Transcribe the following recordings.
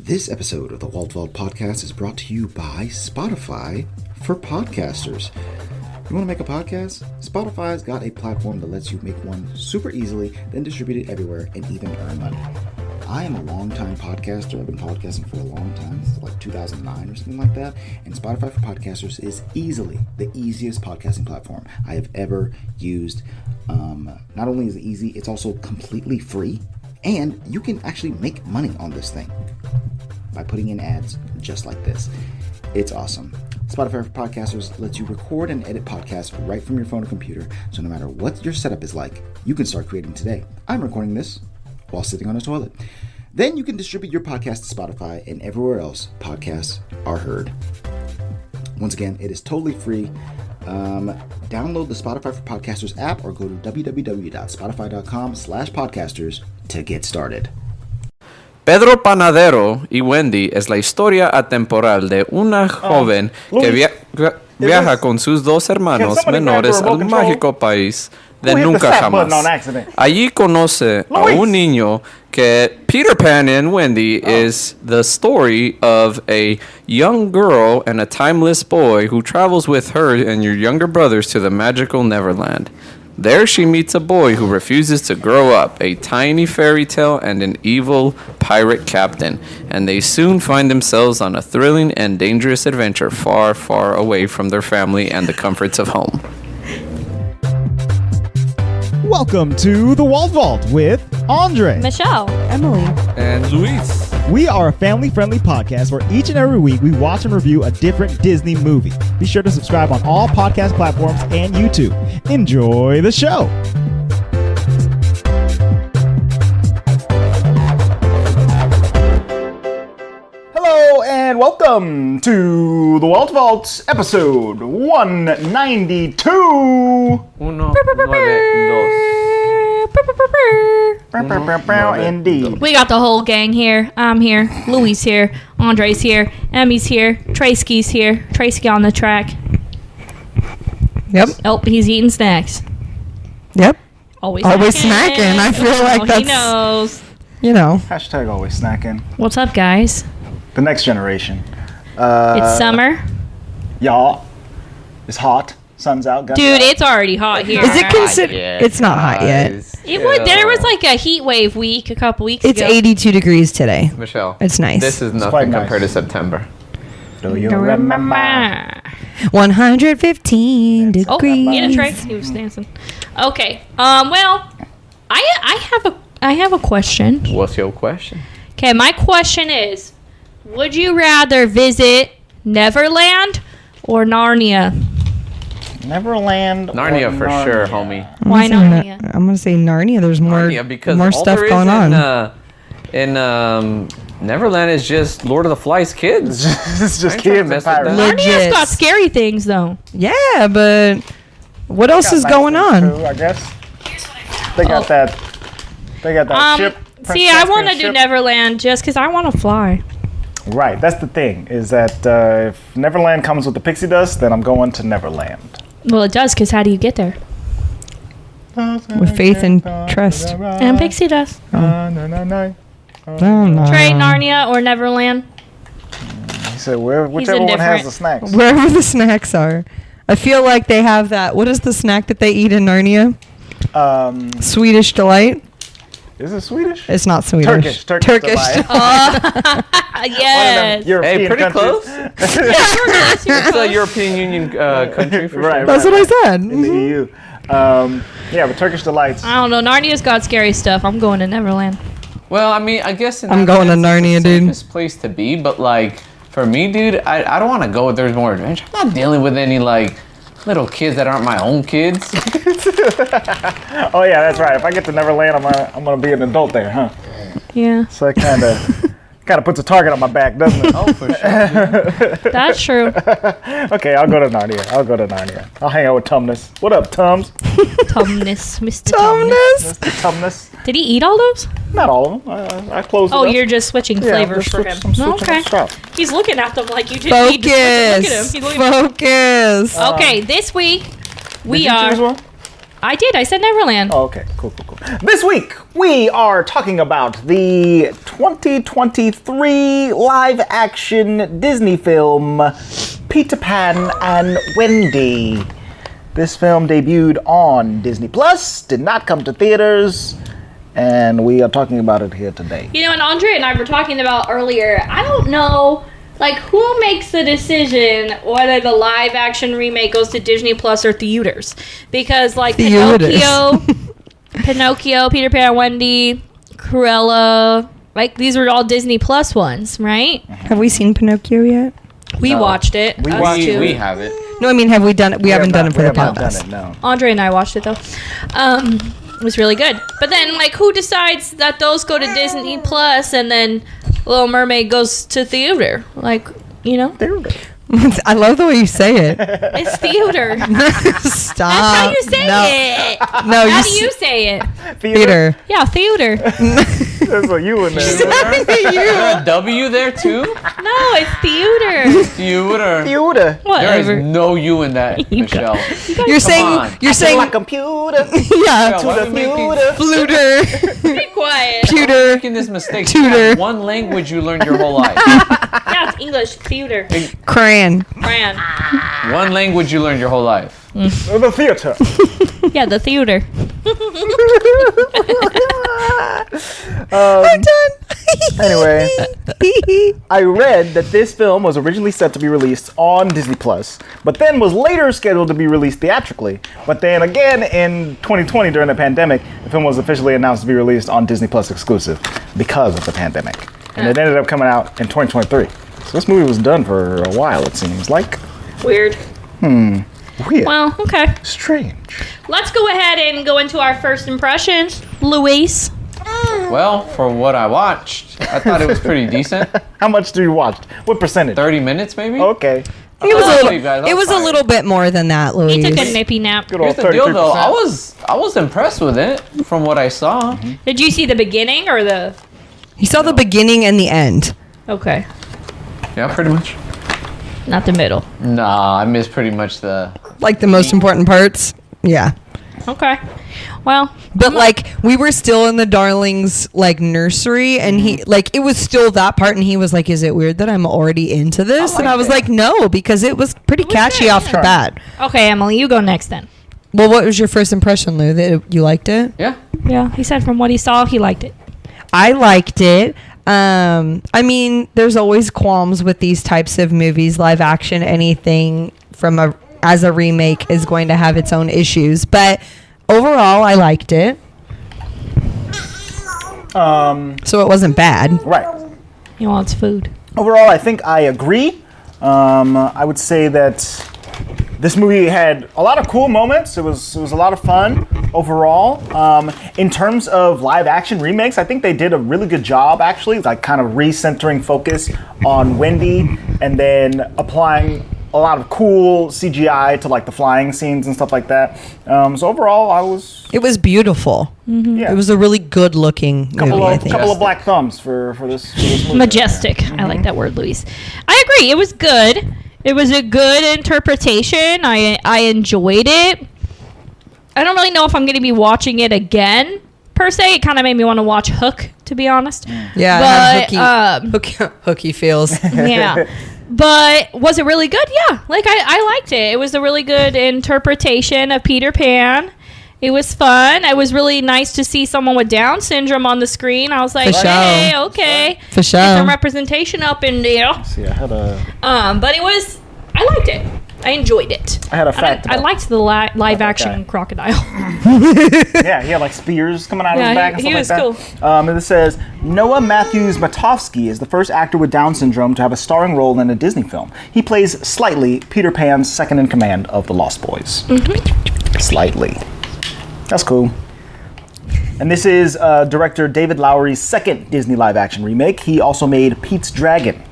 This episode of the Walt Vault podcast is brought to you by Spotify for podcasters. You want to make a podcast? Spotify's got a platform that lets you make one super easily, then distribute it everywhere and even earn money. I am a long-time podcaster. I've been podcasting for a long time, since like 2009 or something like that. And Spotify for Podcasters is easily the easiest podcasting platform I have ever used. Not only is it easy, it's also completely free. And you can actually make money on this thing by putting in ads just like this. It's awesome. Spotify for Podcasters lets you record and edit podcasts right from your phone or computer. So no matter what your setup is like, you can start creating today. I'm recording this while sitting on a toilet. Then you can distribute your podcast to Spotify and everywhere else podcasts are heard. Once again, it is totally free. Download the Spotify for Podcasters app or go to www.spotify.com/podcasters to get started. Pedro Panadero y Wendy es la historia atemporal de una joven que viaja con sus dos hermanos menores al mágico país de nunca jamás. Allí conoce a un niño que Peter Pan and Wendy is the story of a young girl and a timeless boy who travels with her and your younger brothers to the magical Neverland. There she meets a boy who refuses to grow up, a tiny fairy tale and an evil pirate captain, and they soon find themselves on a thrilling and dangerous adventure far, far away from their family and the comforts of home. Welcome to the Walt Vault with Andre, Michelle, Emily, And Luis. We are a family-friendly podcast where each and every week we watch and review a different Disney movie. Be sure to subscribe on all podcast platforms and YouTube. Enjoy the show. Hello and welcome to the Walt Vault episode 192. Indeed. We got the whole gang here. I'm here. Louis here. Andre's here. Emmy's here. Tracy's here. Tracy on the track. Yep. Oh, he's eating snacks. Yep. Always snacking. I feel like that's... He knows. You know. Hashtag always snacking. What's up, guys? The next generation. It's summer. Y'all. It's hot. Sun's out. Dude, it's already hot here. Is it considered? It's not hot yet. There was like a heat wave week a couple weeks It's ago. 82 degrees today. Michelle. It's nice. This is quite nothing nice. compared to September. Do you remember? 115 degrees. Oh, get a tray. He was dancing. Okay. Well, I have a question. What's your question? Okay, my question is, would you rather visit Neverland or Narnia? Neverland. Narnia for sure, homie. Why Narnia? I'm gonna say Narnia. There's more Because more all stuff there is going on. in Neverland is just Lord of the Flies kids. It's just I ain't trying to kids and mess with pirates. that. Narnia's got scary things, though. Yeah, but what else is going on? Too, I guess. They got that. They got that ship. See, I want to do Neverland just because I want to fly. Right, that's the thing. Is that if Neverland comes with the pixie dust, then I'm going to Neverland. Well, it does, because how do you get there? With faith and trust. And pixie dust. Oh, no. Trey, Narnia or Neverland? He said, whichever one has the snacks. Wherever the snacks are. I feel like they have that. What is the snack that they eat in Narnia? Swedish Delight. Is it Swedish? It's not Swedish. Turkish. Delight. Yes. Hey, pretty countries. close. It's a European Union country for Right, sure. That's what I said. In the EU. Yeah, but Turkish Delights. I don't know. Narnia's got scary stuff. I'm going to Neverland. Well, I mean, I guess I'm going to Narnia, it's the dude. safest place to be, but like for me, dude, I don't want to go if there's more adventure. I'm not dealing with any like little kids that aren't my own kids. Oh yeah, that's right. If I get to Neverland, I'm gonna be an adult there, huh? Yeah. So it kind of puts a target on my back, doesn't it? Oh, for sure. That's true. Okay, I'll go to Narnia. I'll hang out with Tumnus. What up, Tums? Tumnus, Mr. Tumnus. Mr. Tumnus. Did he eat all those? Not all of them. I closed it Oh, up. you're just switching flavors for him. I'm switching Okay. up stuff. He's looking at them like you didn't need to look at him. He's looking Focus. Okay, this week we Did you are. choose one? I did. I said Neverland. Oh, okay. Cool. This week, we are talking about the 2023 live-action Disney film, Peter Pan and Wendy. This film debuted on Disney Plus, did not come to theaters, and we are talking about it here today. You know, and Andre and I were talking about earlier, I don't know, like, who makes the decision whether the live action remake goes to Disney Plus or theaters? Because, like, Pinocchio, Peter Pan, Wendy, Cruella, like, these were all Disney Plus ones, right? Have we seen Pinocchio yet? We watched it. We have it. No, I mean, have we done it? We haven't done it for the podcast. No. Andre and I watched it, though. It was really good. But then, like, who decides that those go to Disney Plus and then Little Mermaid goes to theater? Like, you know? I love the way you say it. It's theater. Stop. That's how you say it. No, How do you say it? Theater. Yeah, theater. That's what you in there. There a W there too? No, it's theater. Theater. There Whatever. is no U in that, Michelle. You're saying. on. You're saying. like computer. Yeah. Why are we making- Fluter. Be quiet. Pewter. making this mistake? Tutor. One language you learned your whole life. Yeah, it's English. Theater. Crayon. Fran. One language you learned your whole life. The theater. Yeah, the theater. I'm done. Anyway, I read that this film was originally set to be released on Disney Plus, but then was later scheduled to be released theatrically. But then again, in 2020 during the pandemic, the film was officially announced to be released on Disney Plus exclusive because of the pandemic. And it ended up coming out in 2023. So this movie was done for a while, it seems like. Weird. Weird. Well, okay. Strange. Let's go ahead and go into our first impressions. Luis. Well, for what I watched, I thought it was pretty decent. How much do you watch? What percentage? 30 minutes, maybe? Okay. It was a little bit more than that, Louise. He took a nippy nap. Good Here's old the deal, though. 33%. I was impressed with it from what I saw. Did you see the beginning or the... He saw the beginning and the end. Okay. Yeah, pretty much. Not the middle. Nah, I missed pretty much the... Like the most important parts. Yeah. Okay. Well... But like we were still in the Darlings like nursery and he like it was still that part and he was like, is it weird that I'm already into this? And I was like, no, because it was pretty catchy good, off the bat. Okay, Emily, you go next then. Well, what was your first impression, Lou? That you liked it? Yeah. Yeah, he said from what he saw, he liked it. I liked it. I mean, there's always qualms with these types of movies, live action, anything from as a remake is going to have its own issues, but overall, I liked it. So it wasn't bad. Right. He wants food. Overall, I think I agree. I would say that this movie had a lot of cool moments. It was a lot of fun overall. In terms of live action remakes, I think they did a really good job actually, like kind of recentering focus on Wendy and then applying a lot of cool CGI to like the flying scenes and stuff like that. So overall, It was beautiful. yeah. It was a really good looking movie, I think. couple of black thumbs for this movie. Majestic. I like that word, Luis. I agree. It was good. It was a good interpretation. I enjoyed it. I don't really know if I'm going to be watching it again, per se. It kind of made me want to watch Hook, to be honest. Yeah, But, it had hooky feels. Yeah. But was it really good? Yeah. Like, I liked it. It was a really good interpretation of Peter Pan. It was fun. It was really nice to see someone with Down syndrome on the screen. I was like, For sure. hey, okay. For sure. Get some representation up in there. See, I had a But I liked it. I enjoyed it. I had a fact. I liked the live action guy. crocodile. Yeah, he had like spears coming out of his back and he stuff was like that. And it says Noah Matthews Matovsky is the first actor with Down syndrome to have a starring role in a Disney film. He plays Slightly, Peter Pan's second in command of the Lost Boys. Slightly. That's cool. And this is director David Lowery's second Disney live-action remake. He also made Pete's Dragon.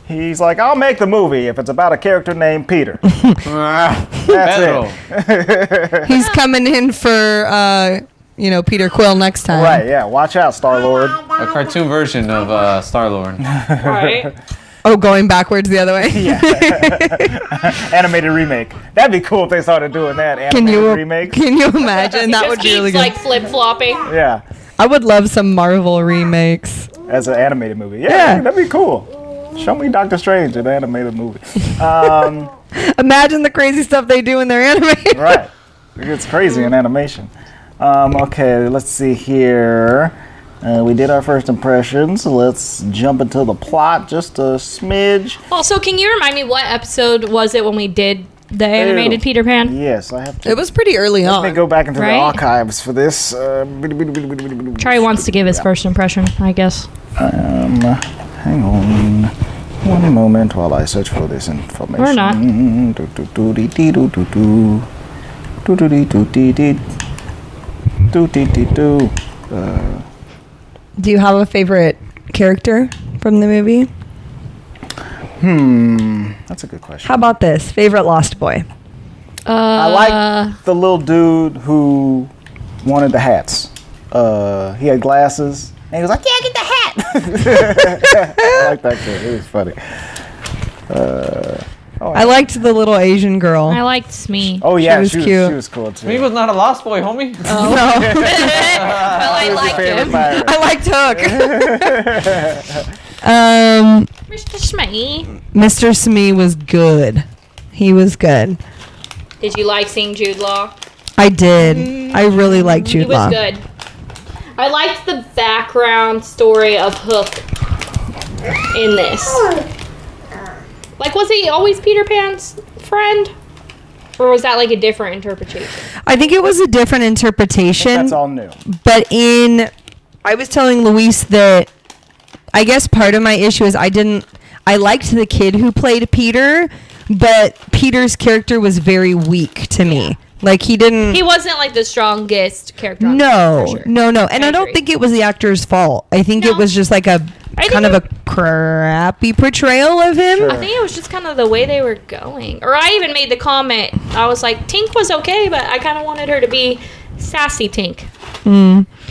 He's like, I'll make the movie if it's about a character named Peter. That's it. He's coming in for, Peter Quill next time. Right, yeah. Watch out, Star-Lord. A cartoon version of Star-Lord. Right. Oh, going backwards the other way? Yeah. Animated remake. That'd be cool if they started doing that. Animated remake. Can you imagine? That would be really good. Like flip-flopping. Yeah. I would love some Marvel remakes. as an animated movie. Yeah, that'd be cool. Show me Doctor Strange, an animated movie. Imagine the crazy stuff they do in their animation. Right. It's crazy in animation. Okay, let's see here. We did our first impressions. Let's jump into the plot just a smidge. Also, can you remind me what episode was it when we did the animated Peter Pan? Yes, I have to. It was pretty early on. Let me go back into the Right? archives for this. Charlie wants to give his first impression, I guess. Hang on one moment while I search for this information. Or not. Do you have a favorite character from the movie? That's a good question. How about this? Favorite Lost Boy? I like the little dude who wanted the hats. He had glasses, and he was like, "Yeah, get the hat." I like that kid. It was funny. I liked the little Asian girl. I liked Smee. Oh yeah, was she cute. was cool too. He was not a lost boy, homie. Well, I liked him. I liked Hook. Mr. Smee. Mr. Smee was good. He was good. Did you like seeing Jude Law? I did. I really liked Jude He was Law. good. I liked the background story of Hook in this. Like, was he always Peter Pan's friend? Or was that like a different interpretation? I think it was a different interpretation. That's all new. But I was telling Luis that I guess part of my issue is I liked the kid who played Peter, but Peter's character was very weak to me. Like he wasn't like the strongest character on No. for sure. And I don't agree. think it was the actor's fault. I think No. it was just like a kind of a crappy portrayal of him. Sure. I think it was just kind of the way they were going. Or I even made the comment, I was like, Tink was okay, but I kind of wanted her to be sassy Tink.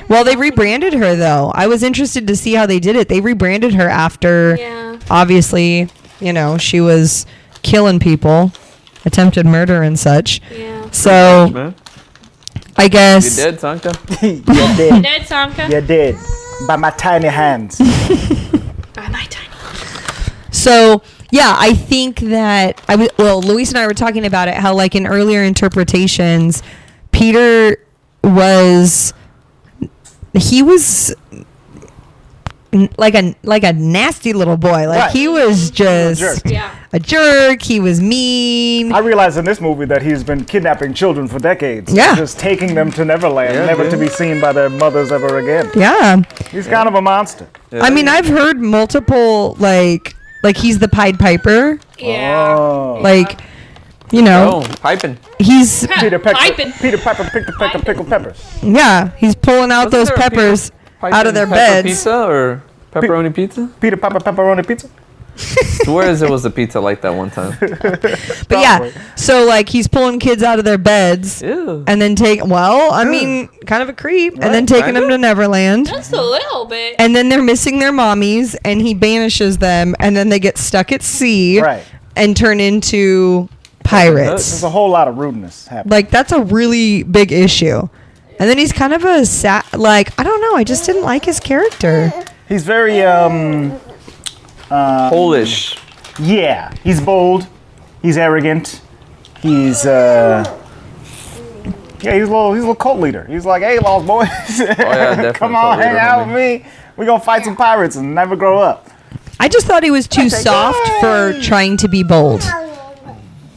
Well, they rebranded her though. I was interested to see how they did it. They rebranded her after obviously, she was killing people, attempted murder and such. Yeah. So Man. I guess You dead, Sanka? You did. Dead Sanka. You did. By my tiny hands. By my tiny. So yeah, I think that Luis and I were talking about it, how like in earlier interpretations, Peter was like a nasty little boy. Like Right. he was just Yeah. a jerk. He was mean. I realized in this movie that he's been kidnapping children for decades. Yeah. Just taking them to Neverland, Yeah, never yeah. to be seen by their mothers ever again. Yeah. He's kind of a monster. I mean, I've heard multiple like he's the Pied Piper. Yeah. Oh. Like, Oh, piping. he's Peter Piping. Piper picked a peck of pickled peppers. he's pulling out Wasn't those there a peppers out of their pepper beds. Pizza or pepperoni pizza? Peter Piper pepperoni pizza. Swears there was a pizza like that one time. But yeah, so like he's pulling kids out of their beds Ew. and then kind of a creep, and then taking them to Neverland. Just a little bit. And then they're missing their mommies, and he banishes them, and then they get stuck at sea Right. and turn into pirates. There's a whole lot of rudeness happening. Like that's a really big issue. And then he's kind of I don't know, I just didn't like his character. He's very Polish. yeah. He's bold. He's arrogant. He's he's a little cult leader. He's like, hey, lost boys, definitely come on, cult leader, hang out homie. with me. We're gonna fight some pirates and never grow up. I just thought he was too Okay, soft for yay. trying to be bold.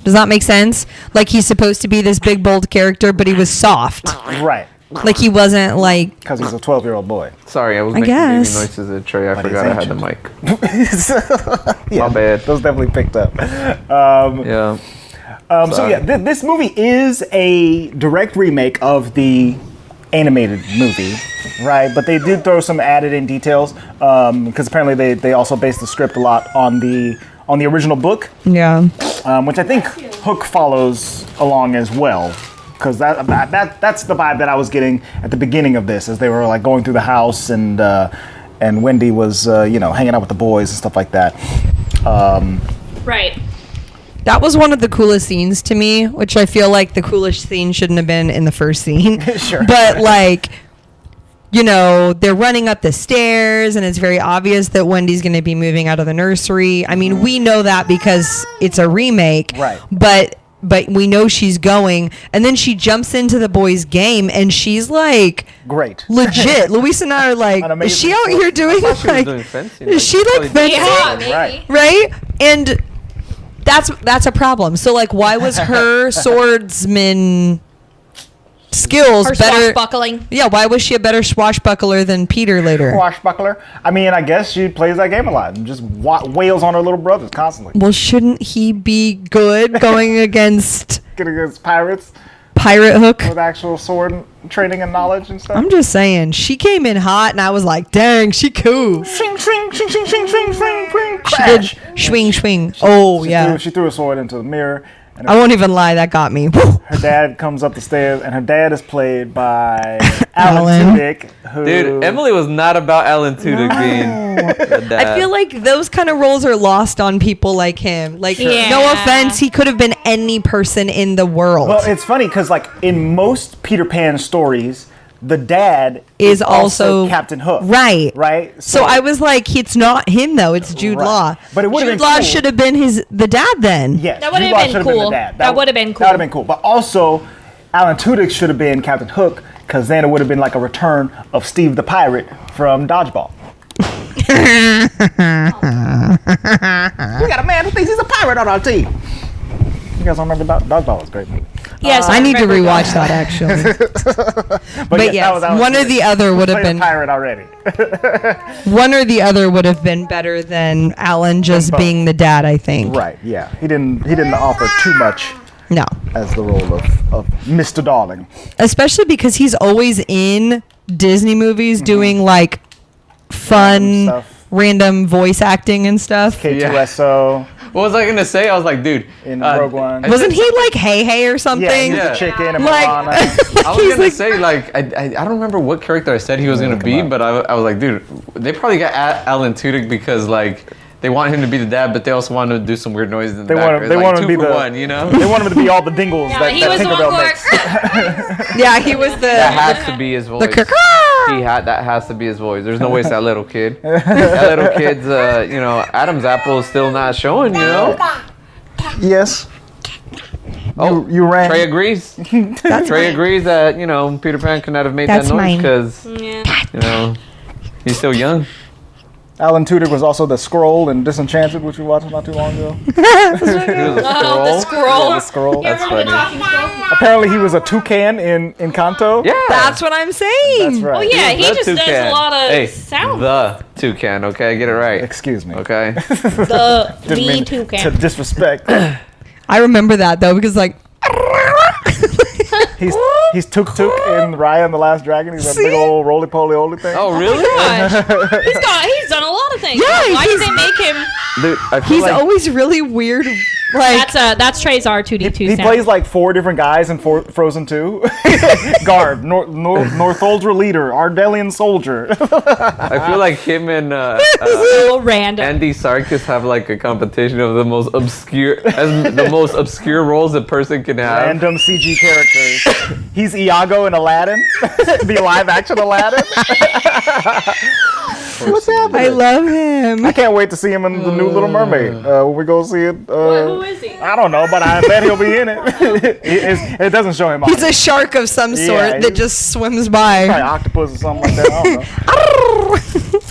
Does that make sense? Like he's supposed to be this big bold character, but he was soft. Right. Like he wasn't like Because he's a 12-year-old boy. Sorry, I was I making baby guess. noises at Trey. I But forgot he's I had the ancient. mic. My bad. Those definitely picked up. Yeah. So Sorry. yeah, this movie is a direct remake of the animated movie, right? But they did throw some added in details because apparently they also based the script a lot on the original book, yeah. which I think Hook follows along as well. Because that's the vibe that I was getting at the beginning of this, as they were like going through the house and Wendy was hanging out with the boys and stuff like that. Right. That was one of the coolest scenes to me, which I feel like the coolest scene shouldn't have been in the first scene. Sure. But like they're running up the stairs and it's very obvious that Wendy's going to be moving out of the nursery. I mean, we know that because it's a remake. Right. But we know she's going. And then she jumps into the boys' game and she's like... Great. Legit. Luis and I are like, is she out here doing like... doing fencing. Is she like fencing? Yeah, maybe. Right? And that's a problem. So like, why was her swordsman... skills Or better swashbuckling. Yeah, why was she a better swashbuckler than Peter later? Swashbuckler. I mean, I guess she plays that game a lot and just wails on her little brothers constantly. Well, shouldn't he be good going against pirates Pirate Hook with actual sword training and knowledge and stuff? I'm just saying, she came in hot and I was like, dang, she cool. Swing, swing, swing, swing, swing, swing, swing, swing, She crash. did swing, swing. Oh, yeah. She threw a sword into the mirror. And I won't even lie, that got me. her dad comes up the stairs, and her dad is played by Alan Tudyk. Who... Dude, Emily was not about Alan Tudyk being the dad. I feel like those kind of roles are lost on people like him. Like, no offense, he could have been any person in the world. Well, it's funny because, like, in most Peter Pan stories, the dad is also Captain Hook. Right. Right? So I was like, it's not him, though. It's Jude Law. But it would have been Jude Law cool. should have been the dad then. Yes. That would Jude Law have should been cool. the dad. That would have been cool. That would have been cool. But also, Alan Tudyk should have been Captain Hook because then it would have been like a return of Steve the Pirate from Dodgeball. We got a man who thinks he's a pirate on our team. You guys don't remember Dodgeball was a great movie. Yes, I need to rewatch that actually. But yes, one or the other would have been pirate already. One or the other would have been better than Alan just being the dad, I think. Right? Yeah, he didn't offer too much. No, as the role of Mr. Darling, especially because he's always in Disney movies doing like fun, random voice acting and stuff. K2SO. What was I gonna say? I was like, dude, in Rogue One. Wasn't he like Hey Hey or something? Yeah, chicken and like, Moana. I was gonna say like I don't remember what character I said he was gonna be, but I was like, dude, they probably got Alan Tudyk because like they want him to be the dad, but they also want him to do some weird noises in the background. They want him like to be two for the one, you know? They want him to be all the dingles that Tinkerbell makes. Yeah, he was the. That has to be his voice. That has to be his voice. There's no way it's that little kid. That little kid's, Adam's apple is still not showing, you know? Yes. Oh, you ran. Trey agrees. Trey agrees that, Peter Pan could not have made that noise because, he's still young. Alan Tudyk was also the Skrull in Disenchanted, which we watched not too long ago. He was a Skrull. The Skrull. That's funny. Apparently, he was a toucan in Kanto. Yeah. That's what I'm saying. That's right. Oh yeah, he just toucan. does a lot of sound. The toucan, okay? Get it right. Excuse me. Okay. The toucan. To disrespect. I remember that though because like. He's Tuk Tuk in Raya and the Last Dragon. He's that big old roly-poly thing. Oh, really? He's done a lot of things. Yeah, why did they make him? Dude, I feel He's like always really weird. Like That's Trey's R2D2 He plays like 4 different guys in Frozen 2. Garb, Northuldra leader, Ardelian soldier. I feel like him and so random. Andy Serkis have like a competition of the most obscure roles a person can have. Random CG characters. He's Iago in Aladdin, the live-action Aladdin. What's happening? I love him. I can't wait to see him in the new Little Mermaid when we go see it. Who is he? I don't know, but I bet he'll be in it. It doesn't show him. He's a shark of some sort that just swims by. Probably octopus or something like that. I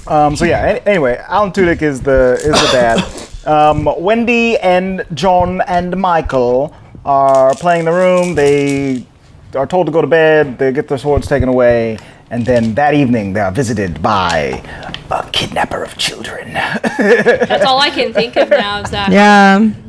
don't know. So yeah. Anyway, Alan Tudyk is the dad. Wendy and John and Michael are playing the room. They are told to go to bed. They get their swords taken away. And then that evening, they are visited by a kidnapper of children. That's all I can think of now is that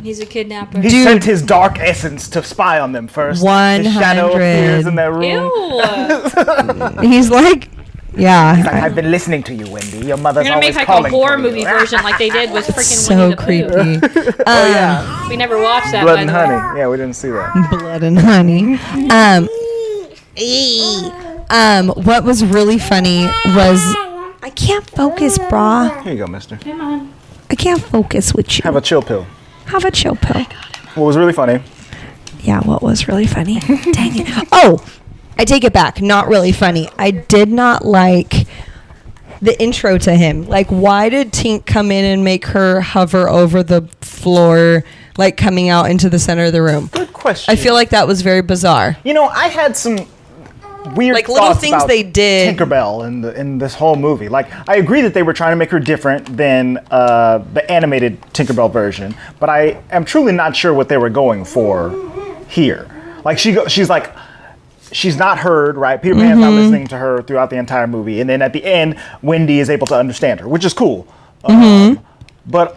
he's a kidnapper. He sent his dark essence to spy on them first. 100. His shadow appears in their room. Ew. He's like, He's like, I've been listening to you, Wendy. Your mother's You're gonna always make like calling a horror for movie you. version like they did with freaking so Winnie the Pooh. creepy. Oh yeah, We never watched that. Blood by and the way. Honey. Yeah, we didn't see that. Blood and honey. What was really funny was I can't focus, brah. Here you go, mister. Come on. I can't focus with you. Have a chill pill. Have a chill pill. What was really funny? Yeah, what was really funny? Dang it. Oh, I take it back. Not really funny. I did not like the intro to him. Like, why did Tink come in and make her hover over the floor, like coming out into the center of the room? Good question. I feel like that was very bizarre. You know, I had some weird like little thoughts things about they did. Tinkerbell in this whole movie. Like, I agree that they were trying to make her different than the animated Tinkerbell version, but I am truly not sure what they were going for here. Like, she's like, she's not heard, right? Peter Pan's not listening to her throughout the entire movie, and then at the end, Wendy is able to understand her, which is cool. But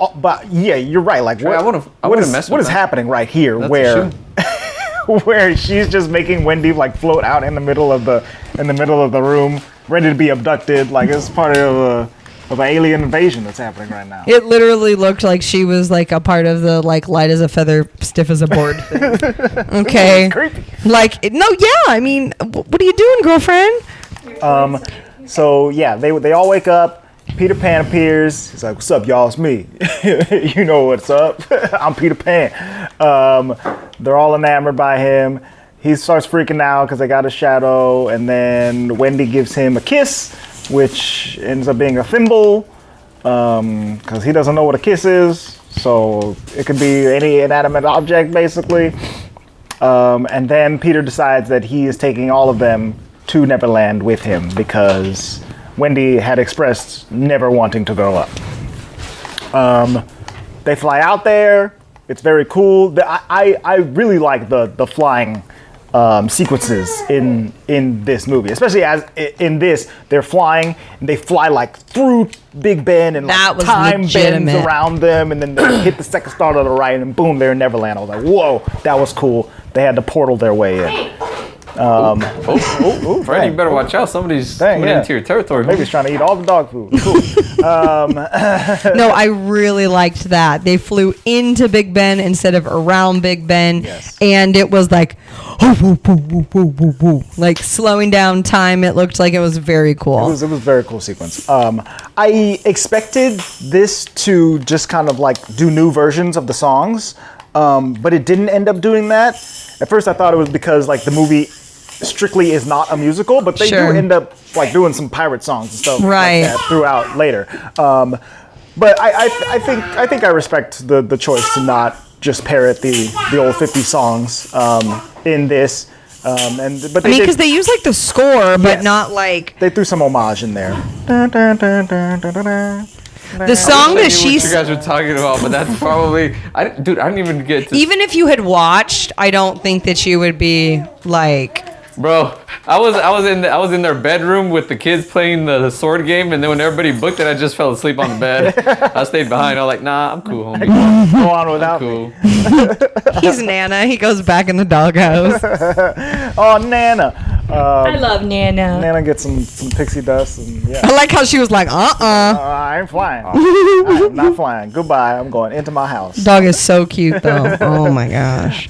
yeah, you're right. Like, what is happening right here? That's where she's just making Wendy like float out in the middle of the room, ready to be abducted. Like, it's part of an alien invasion that's happening right now. It literally looked like she was like a part of the like light as a feather, stiff as a board thing. Okay. Creepy. Like, no, yeah. I mean, what are you doing, girlfriend? So yeah, they all wake up. Peter Pan appears. He's like, "What's up, y'all? It's me. You know what's up? I'm Peter Pan." They're all enamored by him. He starts freaking out because they got a shadow, and then Wendy gives him a kiss, which ends up being a thimble because he doesn't know what a kiss is. So it could be any inanimate object, basically. And then Peter decides that he is taking all of them to Neverland with him because Wendy had expressed never wanting to grow up. They fly out there. It's very cool. I really like the flying sequences in this movie, especially as in this they're flying and they fly like through Big Ben and like time bends around them, and then they hit the second star to the right and boom, they're in Neverland. I was like, whoa, that was cool. They had to portal their way in. Fred, you better watch out. Somebody's coming into your territory. Maybe he's trying to eat all the dog food. Cool. No, I really liked that. They flew into Big Ben instead of around Big Ben. Yes. And it was like, like slowing down time. It looked like it was very cool. It was a very cool sequence. I expected this to just kind of like do new versions of the songs, but it didn't end up doing that. At first I thought it was because like the movie strictly is not a musical, but they do end up like doing some pirate songs and stuff like that throughout later. But I think I respect the choice to not just parrot the old 50 songs in this. But because they use like the score, but not like they threw some homage in there. The song that what you guys were talking about, but that's probably I didn't even get to. Even if you had watched, I don't think that you would be like. Bro, I was in their bedroom with the kids playing the sword game, and then when everybody booked it, I just fell asleep on the bed. I stayed behind. I was like, nah, I'm cool, homie. Go on without me. He's Nana. He goes back in the doghouse. Oh, Nana. I love Nana. Nana gets some pixie dust, and yeah. I like how she was like, I ain't flying. I am not flying. Goodbye. I'm going into my house. Dog is so cute, though. Oh my gosh.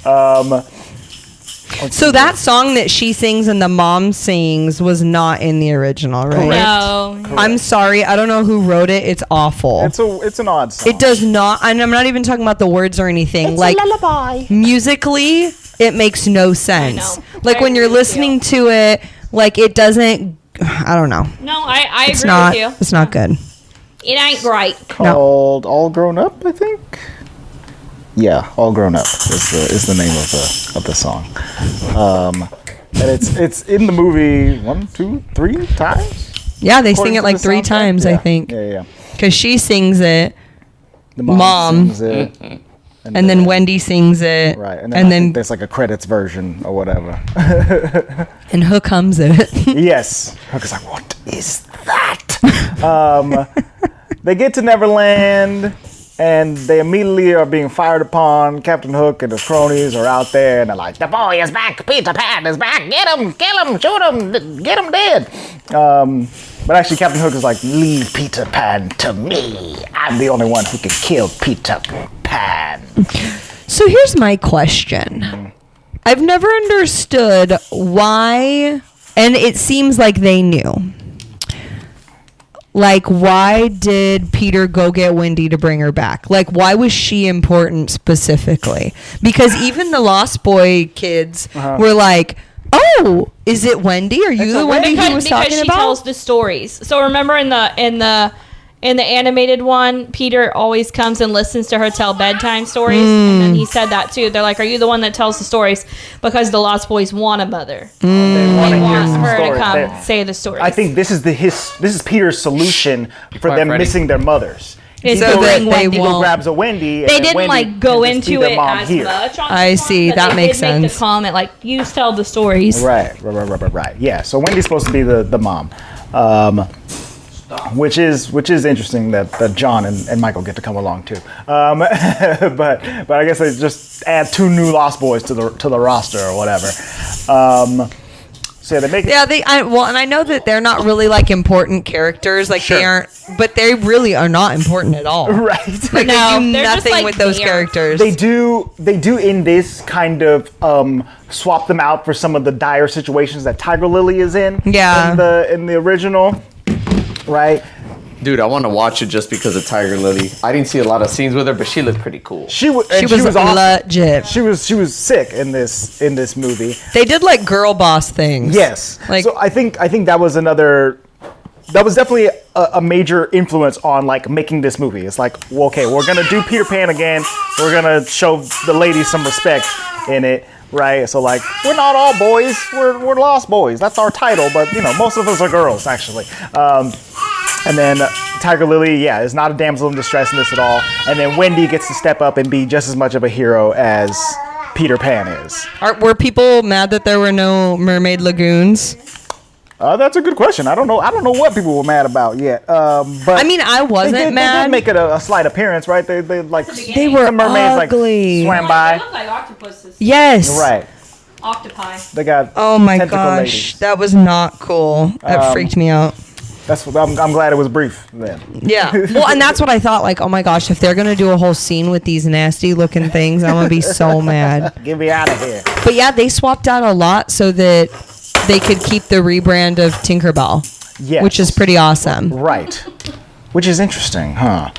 So that song that she sings and the mom sings was not in the original, right? No. Correct. I'm sorry. I don't know who wrote it. It's awful. It's an odd song. It does not, and I'm not even talking about the words or anything. It's like a lullaby. Musically, it makes no sense. Like when you're listening to it, like it doesn't. I don't know. No, I It's agree not. with you. It's not good. It ain't great. Called All Grown Up, I think. Yeah, All Grown Up is the name of the song. And it's in the movie 1, 2, 3 times. Yeah, they sing it like 3 times, I think. Yeah. Because she sings it. The Mom. sings it. And then Wendy sings it. Right. And then think there's like a credits version or whatever. And Hook hums it. Yes. Hook is like, what is that? They get to Neverland. And they immediately are being fired upon. Captain Hook and his cronies are out there, and they're like, "The boy is back. Peter Pan is back. Get him, kill him, shoot him, get him dead." But actually, Captain Hook is like, "Leave Peter Pan to me. I'm the only one who can kill Peter Pan." So here's my question. I've never understood why, and it seems like they knew. Like, why did Peter go get Wendy to bring her back? Like, why was she important specifically? Because even the Lost Boy kids were like, Oh, is it Wendy? Are you the Wendy he was talking because she about? tells the stories. So remember in the animated one, Peter always comes and listens to her tell bedtime stories, and then he said that too. They're like, "Are you the one that tells the stories?" Because the Lost Boys want a mother. They want to hear some her stories. to come say the stories. I think this is Peter's solution for them missing their mothers. It's so that they He won't. grabs a Wendy. They and didn't Wendy like go can just be into their it mom as here. much. I see. But That they makes did make sense. the comment like, "You tell the stories." Right. Yeah. So Wendy's supposed to be the mom, which is interesting that John and Michael get to come along too. But I guess they just add 2 new Lost Boys to the roster or whatever. So yeah, they make it. Yeah, and I know that they're not really like important characters, like Sure. they aren't, but they really are not important at all. Right. Like No, they do they're just, nothing like, with those there. characters. They do in this kind of swap them out for some of the dire situations that Tiger Lily is in. Yeah. In the original, right? Dude, I want to watch it just because of Tiger Lily. I didn't see a lot of scenes with her, but she looked pretty cool. She was awesome. Legit. She was sick in this movie. They did like girl boss things. Yes. Like So I think that was definitely a major influence on like making this movie. It's like, well, okay, we're gonna do Peter Pan again. We're gonna show the ladies some respect in it, right? So like, we're not all boys. We're Lost Boys. That's our title, but most of us are girls actually. And then Tiger Lily, is not a damsel in distress in this at all. And then Wendy gets to step up and be just as much of a hero as Peter Pan is. were people mad that there were no mermaid lagoons? That's a good question. I don't know what people were mad about yet. But I mean, I wasn't mad. They did make it a slight appearance, right? They like They were the mermaids ugly. like swam They by. look like octopuses. Yes. Right. Octopi. They got Oh my tentacle gosh, ladies. that was not cool. That freaked me out. That's what I'm glad it was brief then. Yeah. Well, and that's what I thought. Like, oh my gosh, if they're gonna do a whole scene with these nasty looking things, I'm gonna be so mad. Get me out of here. But yeah, they swapped out a lot so that they could keep the rebrand of Tinkerbell, Yes. which is pretty awesome. Right. Which is interesting, huh?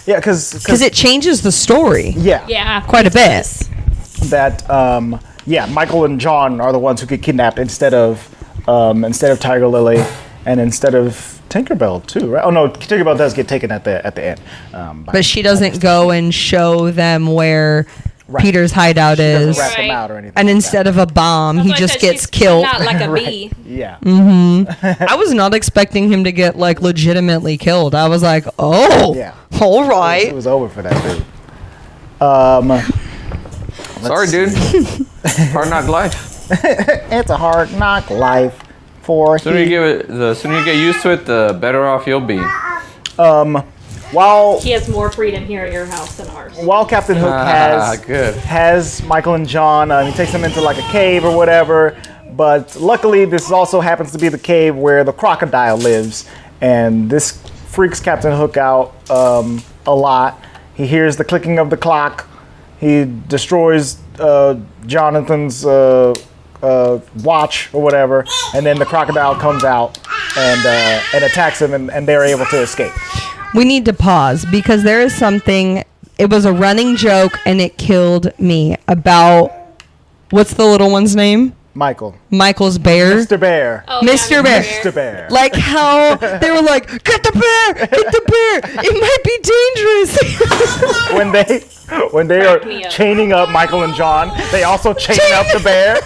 Yeah, Because it changes the story Yeah. quite a bit. that Michael and John are the ones who get kidnapped instead of Tiger Lily and instead of Tinkerbell too, right? Oh no, Tinkerbell does get taken at the end. But she doesn't go and show them where Right. Peter's hideout doesn't is. rat them Right. out or anything. And like instead of a bomb, he That's why I just said gets she's killed. Not like a that. bee. Yeah. I was not expecting him to get like legitimately killed. I was like, oh, Yeah. all It right. was over for that dude. Sorry, dude. Hard knock life. It's a hard knock life for The sooner you get used to it, the better off you'll be. while He has more freedom here at your house than ours. Captain Hook Good. has Michael and John, he takes them into like a cave or whatever. But luckily, this also happens to be the cave where the crocodile lives, and this freaks Captain Hook out a lot. He hears the clicking of the clock. He destroys Jonathan's watch or whatever, and then the crocodile comes out and attacks him, and they're able to escape. We need to pause because there is something. It was a running joke and it killed me about what's the little one's name? Michael's bear. Mr. Bear. Oh, Mr. yeah, Bear. Mr. Bear. Like how they were like, get the bear, it might be dangerous. when they Crack me are up. chaining up Michael and John, they also chain up the bear. Look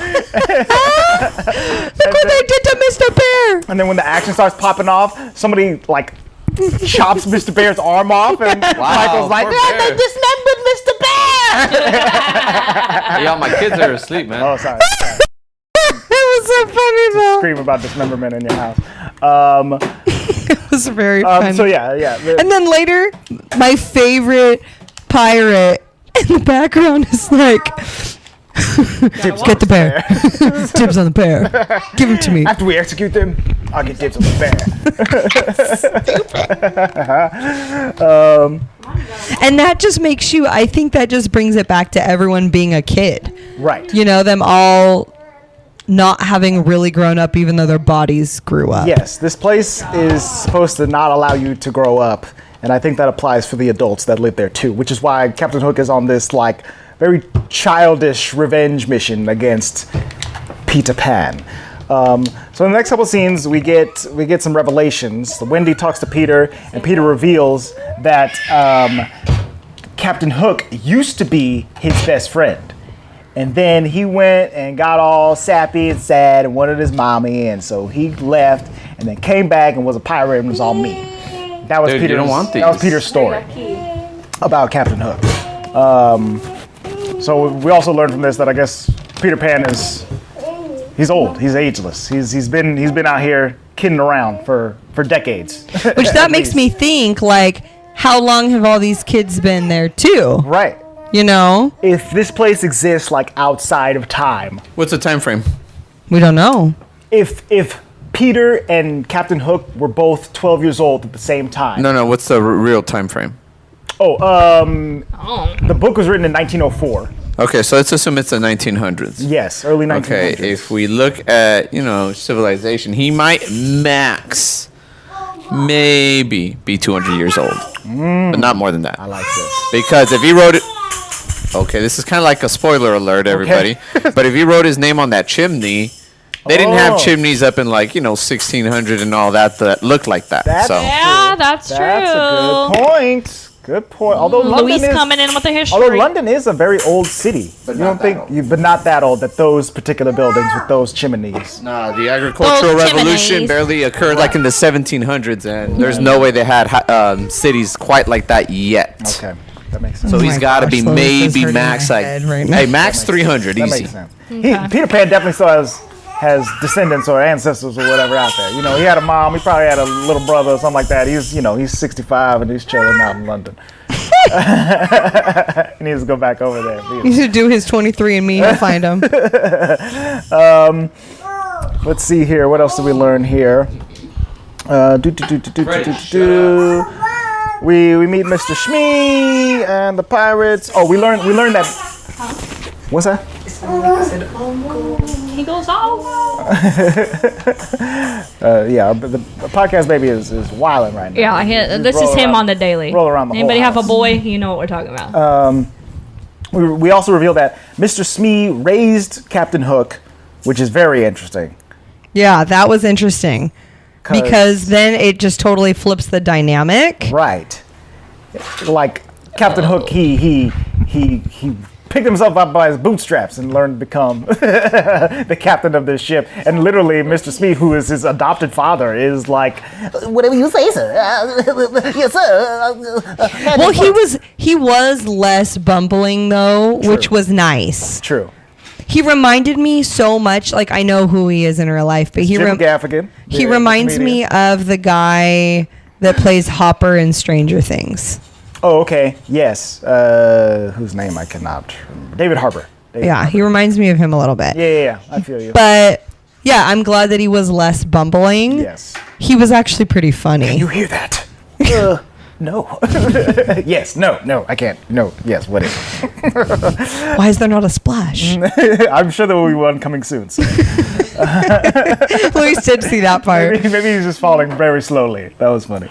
what they did to Mr. Bear. And then when the action starts popping off, somebody like chops Mr. Bear's arm off, and Michael's like, poor "Yeah, they bear." dismembered Mr. Bear." Yeah, my kids are asleep, man. Oh, sorry. It was so funny though. Scream about dismemberment in your house. It was very funny. So yeah. And then later, my favorite pirate in the background is like, get the bear. Dibs on the bear. Give him to me. After we execute them, I'll get dibs on the bear. And that just makes you, I think that just brings it back to everyone being a kid. Right. You know, them all not having really grown up even though their bodies grew up. Yes, this place is supposed to not allow you to grow up, and I think that applies for the adults that live there too, which is why Captain Hook is on this like very childish revenge mission against Peter Pan. So in the next couple scenes, we get some revelations. Wendy talks to Peter, and Peter reveals that Captain Hook used to be his best friend. And then he went and got all sappy and sad and wanted his mommy, and so he left and then came back and was a pirate and was all mean. That was Peter's story about Captain Hook. So we also learned from this that I guess Peter Pan he's old, he's ageless. He's been out here kidding around for decades. Which that makes me think, like, how long have all these kids been there too? Right. You know? If this place exists like outside of time. What's the time frame? We don't know. If Peter and Captain Hook were both 12 years old at the same time. No, what's the real time frame? The book was written in 1904. Okay, so let's assume it's the 1900s. Yes, early 1900s. Okay, if we look at, civilization, he might maybe be 200 years old. But not more than that. I like this. Because if he wrote it... Okay, this is kind of like a spoiler alert, everybody. Okay. But if he wrote his name on that chimney, they didn't have chimneys up in 1600 and all that looked like that. That's true. That's a good point. Good point. Although Louis coming in with the history. Although London is a very old city, but but not that old. That those particular buildings with those chimneys. Nah, the agricultural revolution barely occurred in the 1700s, and there's no way they had cities quite like that yet. Okay, that makes sense. So he's got to be maybe max max 300 that easy. Makes sense. Okay. Peter Pan definitely still has descendants or ancestors or whatever out there. He had a mom. He probably had a little brother or something like that. He's 65 and he's chilling out in London. He needs to go back over there. He needs to do his 23andMe to find him. Let's see here. What else did we learn here? We meet Mr. Shmee and the pirates. Oh, we learned that. What's that? He goes, oh. The podcast baby is wilding right now. Yeah, this is him on the daily. Roll around the Anybody whole have a house. boy? You know what we're talking about. We also revealed that Mr. Smee raised Captain Hook, which is very interesting. Yeah, that was interesting. Because then it just totally flips the dynamic. Right. Like Captain Hook, he picked himself up by his bootstraps and learned to become the captain of this ship. And literally, Mr. Smee, who is his adopted father, is like, whatever you say, sir. Yes, sir. Well, he was less bumbling though, True. which was nice. True. He reminded me so much, like I know who he is in real life, but he reminds me of the guy that plays Hopper in Stranger Things. Oh, okay. Yes. Whose name I cannot remember. David Harbour. He reminds me of him a little bit. Yeah. I feel you. But yeah, I'm glad that he was less bumbling. Yes. He was actually pretty funny. Can you hear that? No. Yes. No. I can't. No. Yes. What is it? Why is there not a splash? I'm sure there will be one coming soon. So. Luis did see that part. Maybe he's just falling very slowly. That was funny.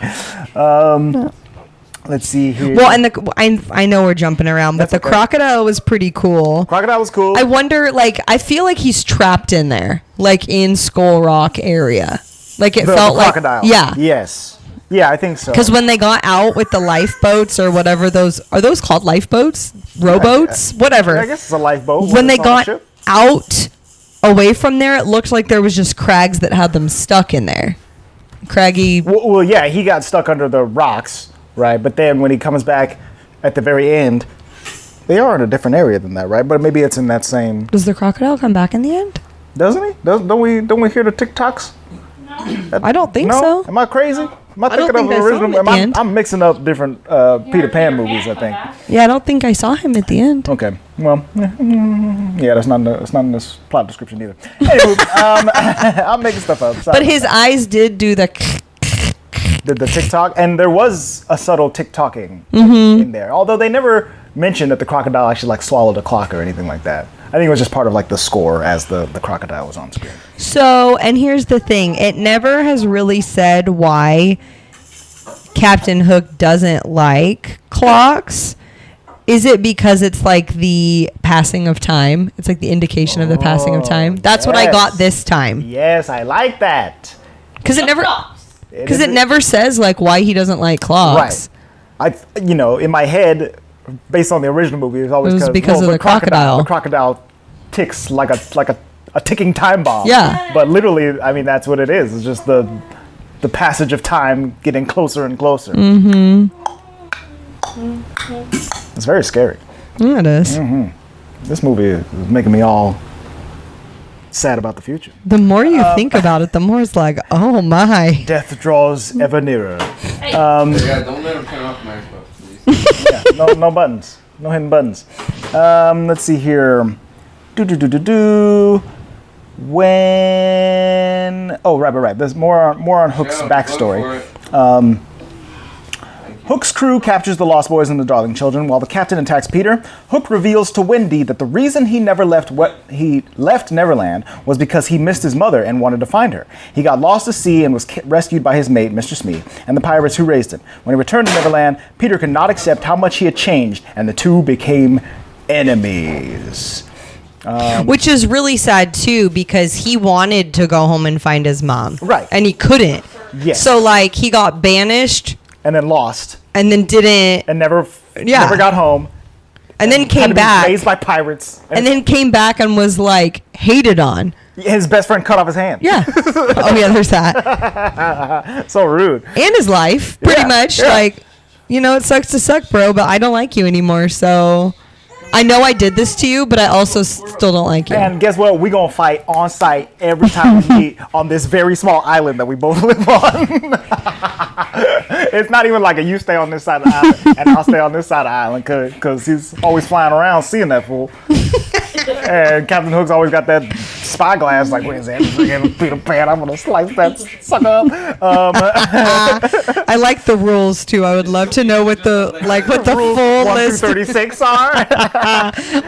Let's see here. Well, and I know we're jumping around, but the crocodile was pretty cool. Crocodile was cool. I wonder, I feel like he's trapped in there, in Skull Rock area. Like it felt like crocodile. Yeah. Yes. Yeah, I think so. Because when they got out with the lifeboats or whatever are those called lifeboats? Rowboats? Whatever. I guess it's a lifeboat. When they got out away from there, it looked like there was just crags that had them stuck in there. Craggy. Well, yeah, he got stuck under the rocks. Right, but then when he comes back at the very end, they are in a different area than that, right? But maybe it's in that same. Does the crocodile come back in the end? Doesn't he? Don't we hear the TikToks? No. I don't think so. Am I crazy? Am I thinking of the original? I'm mixing up different Peter Pan movies, I think. Yeah, I don't think I saw him at the end. Okay, well, yeah, that's not in this plot description either. Anyway, I'm making stuff up. But his eyes did do the TikTok, and there was a subtle TikToking in there. Although they never mentioned that the crocodile actually swallowed a clock or anything like that. I think it was just part of the score as the crocodile was on screen. So, and here's the thing. It never has really said why Captain Hook doesn't like clocks. Is it because it's like the passing of time? It's like the indication of the passing of time. That's what I got this time. Yes, I like that. Because it never says like why he doesn't like clocks. Right. In my head, based on the original movie, it was because of the crocodile. The crocodile ticks like a ticking time bomb. Yeah. But literally, I mean, that's what it is. It's just the passage of time getting closer and closer. Mm-hmm. It's very scary. Yeah, it is. Mm-hmm. This movie is making me all sad about the future. The more you think about it, the more it's like, oh my. Death draws ever nearer. Don't let him turn off my Xbox, please. No buttons. No hidden buttons. Let's see here. When... Oh, right. There's more on Hook's backstory. Hook's crew captures the Lost Boys and the Darling Children while the captain attacks Peter. Hook reveals to Wendy that the reason he left Neverland was because he missed his mother and wanted to find her. He got lost at sea and was rescued by his mate, Mr. Smee, and the pirates who raised him. When he returned to Neverland, Peter could not accept how much he had changed, and the two became enemies. Which is really sad too, because he wanted to go home and find his mom. Right. And he couldn't. Yes. So like he got banished. And then lost. And then didn't. And never got home. And then came back. Raised by pirates. And then came back and was like hated on. His best friend cut off his hand. Yeah. Oh yeah, there's that. So rude. And his life, pretty much. Yeah. Like, it sucks to suck, bro, but I don't like you anymore, so... I know I did this to you, but I also still don't like you. And guess what? We're going to fight on site every time we meet on this very small island that we both live on. It's not even like you stay on this side of the island and I'll stay on this side of the island because he's always flying around seeing that fool. And Captain Hook's always got that spyglass like, where's that freaking Peter Pan? I'm going to slice that sucker up. I like the rules too. I would love to know what the full 1 list. through 36 are.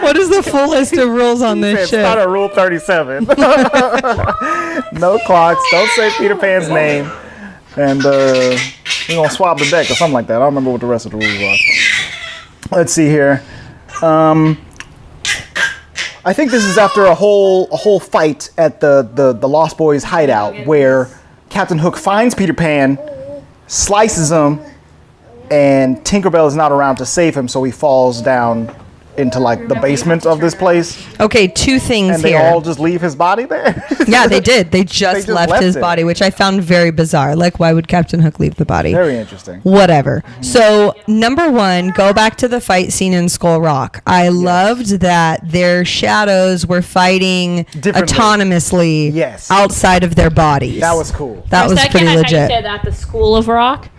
What is the full list of rules on this shit? Start at Rule 37. No clocks. Don't say Peter Pan's name. And we're going to swab the deck or something like that. I don't remember what the rest of the rules are. Let's see here. I think this is after a whole fight at the Lost Boys hideout where Captain Hook finds Peter Pan, slices him, and Tinkerbell is not around to save him, so he falls down into like the basement of this place. Okay, two things and here. And they all just leave his body there? Yeah, they did. They just left his body, which I found very bizarre. Like, why would Captain Hook leave the body? Very interesting. Whatever. So, number one, go back to the fight scene in Skull Rock. I loved that their shadows were fighting autonomously outside of their bodies. That was cool. That was pretty legit. I said that, the School of Rock.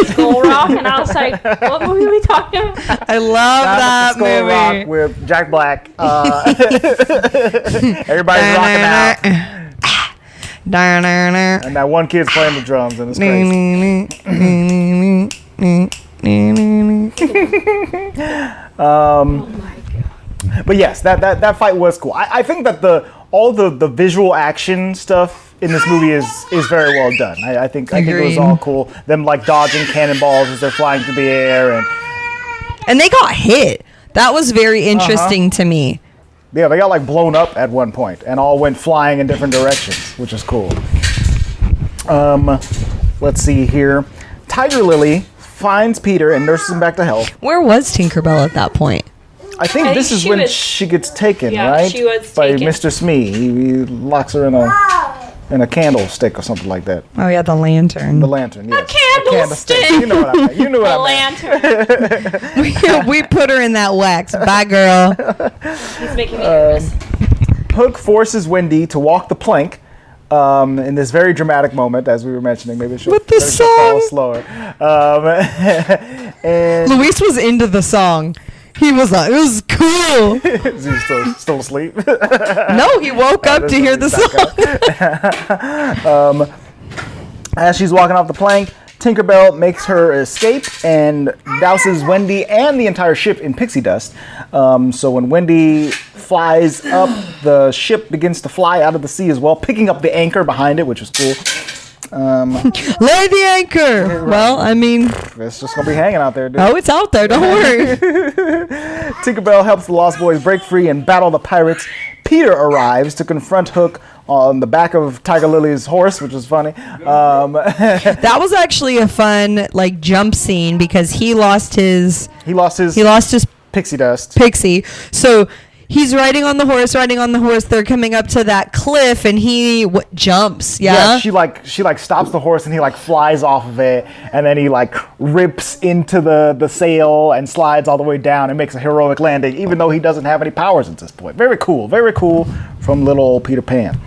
Skull Rock, and I was like, what movie are we talking about? I love that Skull movie. Rock with Jack Black. Everybody's rocking out. And that one kid's playing the drums, and it's crazy. Oh my God. But yes, that fight was cool. I think that all the visual action stuff in this movie is very well done. I think it was all cool. Them like dodging cannonballs as they're flying through the air, and they got hit. That was very interesting to me. Yeah, they got like blown up at one point and all went flying in different directions, which is cool. Let's see here. Tiger Lily finds Peter and nurses him back to health. Where was Tinkerbell at that point? I think this is when she gets taken, right? She was by taken. Mr. Smee. He locks her in a candlestick or something like that. Oh yeah, the lantern. The lantern, yes. A candlestick. You know what I meant. You knew what I meant. lantern. we put her in that wax. Bye, girl. He's making me nervous. Hook forces Wendy to walk the plank in this very dramatic moment, as we were mentioning. Maybe she'll fall slower. And Luis was into the song. He was like, it was cool. Is he still asleep? No, he woke up to hear the song. As she's walking off the plank, Tinkerbell makes her escape and douses Wendy and the entire ship in pixie dust. So when Wendy flies up, the ship begins to fly out of the sea as well, picking up the anchor behind it, which is cool. Lay the anchor. Right. Well, I mean, it's just gonna be hanging out there, dude. Oh, it's out there. Don't worry. Tinkerbell helps the Lost Boys break free and battle the pirates. Peter arrives to confront Hook on the back of Tiger Lily's horse, which is funny. That was actually a fun jump scene because he lost his pixie dust. Pixie. So he's riding on the horse. They're coming up to that cliff, and he jumps. Yeah. She stops the horse, and he flies off of it, and then he rips into the sail and slides all the way down and makes a heroic landing, even though he doesn't have any powers at this point. Very cool from little old Peter Pan.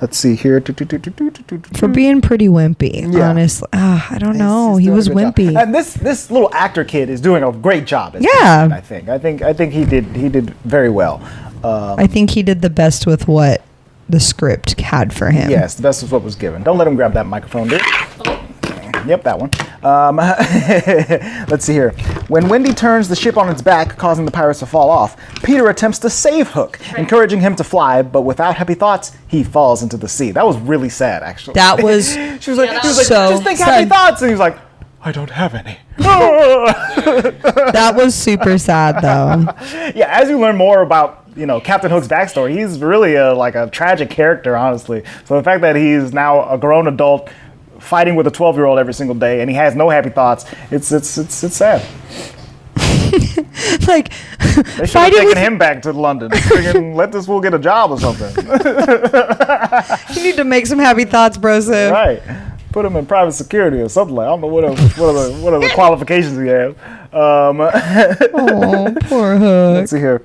Let's see here. For being pretty wimpy, honestly. I don't know. He was wimpy. And this little actor kid is doing a great job. Yeah. I think he did very well. I think he did the best with what the script had for him. Yes, the best was what was given. Don't let him grab that microphone, dude. Yep, that one. Let's see here. When Wendy turns the ship on its back, causing the pirates to fall off, Peter attempts to save Hook, encouraging him to fly, but without happy thoughts, he falls into the sea. That was really sad, actually. That was he was like, just think happy thoughts, and he was like, I don't have any. That was super sad, though. Yeah, as you learn more about Captain Hook's backstory, he's really a tragic character, honestly. So the fact that he's now a grown adult fighting with a 12-year-old every single day, and he has no happy thoughts. It's sad. They should have taken him back to London. Let this fool get a job or something. You need to make some happy thoughts, Broseph. Right. Put him in private security or something like. I don't know what are the qualifications he has. Oh, poor Hook. Let's see here.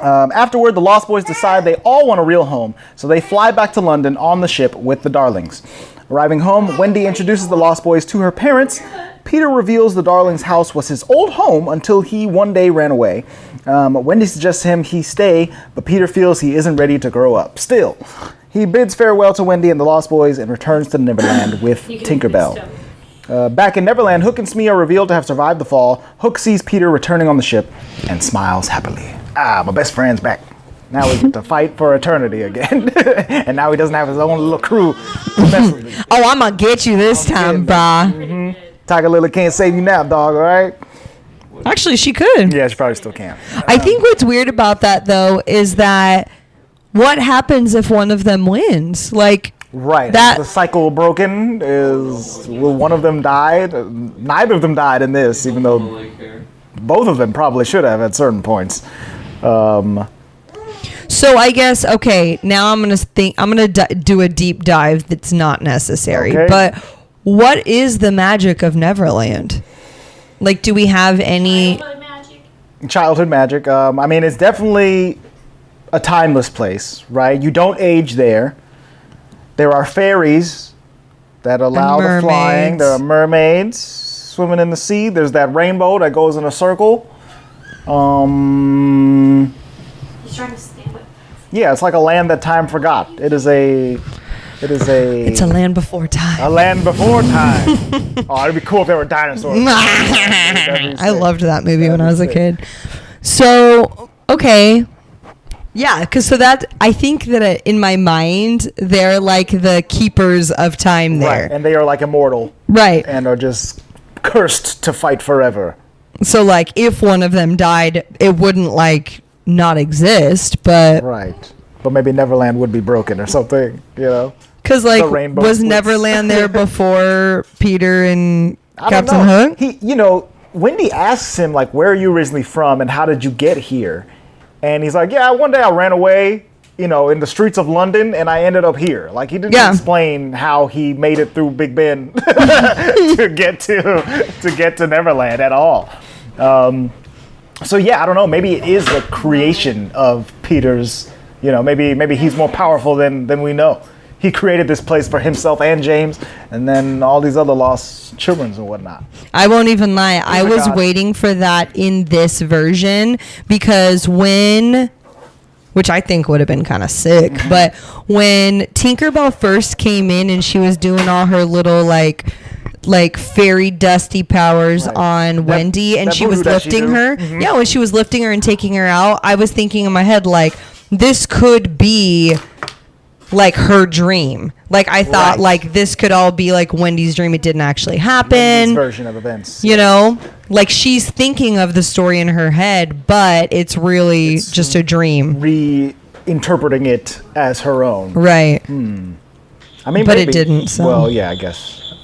Afterward, the Lost Boys decide they all want a real home, so they fly back to London on the ship with the Darlings. Arriving home, Wendy introduces the Lost Boys to her parents. Peter reveals the Darlings' house was his old home until he one day ran away. Wendy suggests he stay, but Peter feels he isn't ready to grow up. Still, he bids farewell to Wendy and the Lost Boys and returns to Neverland with Tinkerbell. Back in Neverland, Hook and Smee are revealed to have survived the fall. Hook sees Peter returning on the ship and smiles happily. My best friend's back. Now we get to fight for eternity again. And now he doesn't have his own little crew to mess with. Oh, I'm going to get you this time, brah. Mm-hmm. Tiger Lily can't save you now, dog, all right? Actually, she could. Yeah, she probably still can. I think what's weird about that, though, is that what happens if one of them wins? Right. The cycle broken is one of them died. Neither of them died in this, even though both of them probably should have at certain points. So I guess, okay, now I'm going to do a deep dive that's not necessary. Okay. But what is the magic of Neverland? Do we have any... Childhood magic. It's definitely a timeless place, right? You don't age there. There are fairies that allow the flying. There are mermaids swimming in the sea. There's that rainbow that goes in a circle. He's trying to stand up. Yeah, it's like a land that time forgot. It's a land before time. A land before time. Oh, it'd be cool if there were dinosaurs. I loved that movie when I was a kid. So, okay. Yeah, because I think that in my mind, they're like the keepers of time there. Right, and they are immortal. Right. And are just cursed to fight forever. So, if one of them died, it wouldn't, not exist, but... Right. But maybe Neverland would be broken or something, Because, was Neverland there before Peter and Captain Hook? Wendy asks him, where are you originally from and how did you get here? And he's like, yeah, one day I ran away, in the streets of London and I ended up here. He didn't explain how he made it through Big Ben to get to Neverland at all. So yeah, I don't know. Maybe it is a creation of Peter's. Maybe he's more powerful than we know. He created this place for himself and James, and then all these other lost children and whatnot. I won't even lie. I was waiting for that in this version because which I think would have been kind of sick, but when Tinkerbell first came in and she was doing all her little fairy dusty powers on Wendy, and she was lifting her. Mm-hmm. Yeah, when she was lifting her and taking her out, I was thinking in my head this could be her dream. Like, I thought, like, this could all be, like, Wendy's dream. It didn't actually happen. Wendy's version of events. You know? Like, she's thinking of the story in her head, but it's really just a dream. Reinterpreting it as her own. Right. I mean, but maybe. It didn't, so. Well, yeah, I guess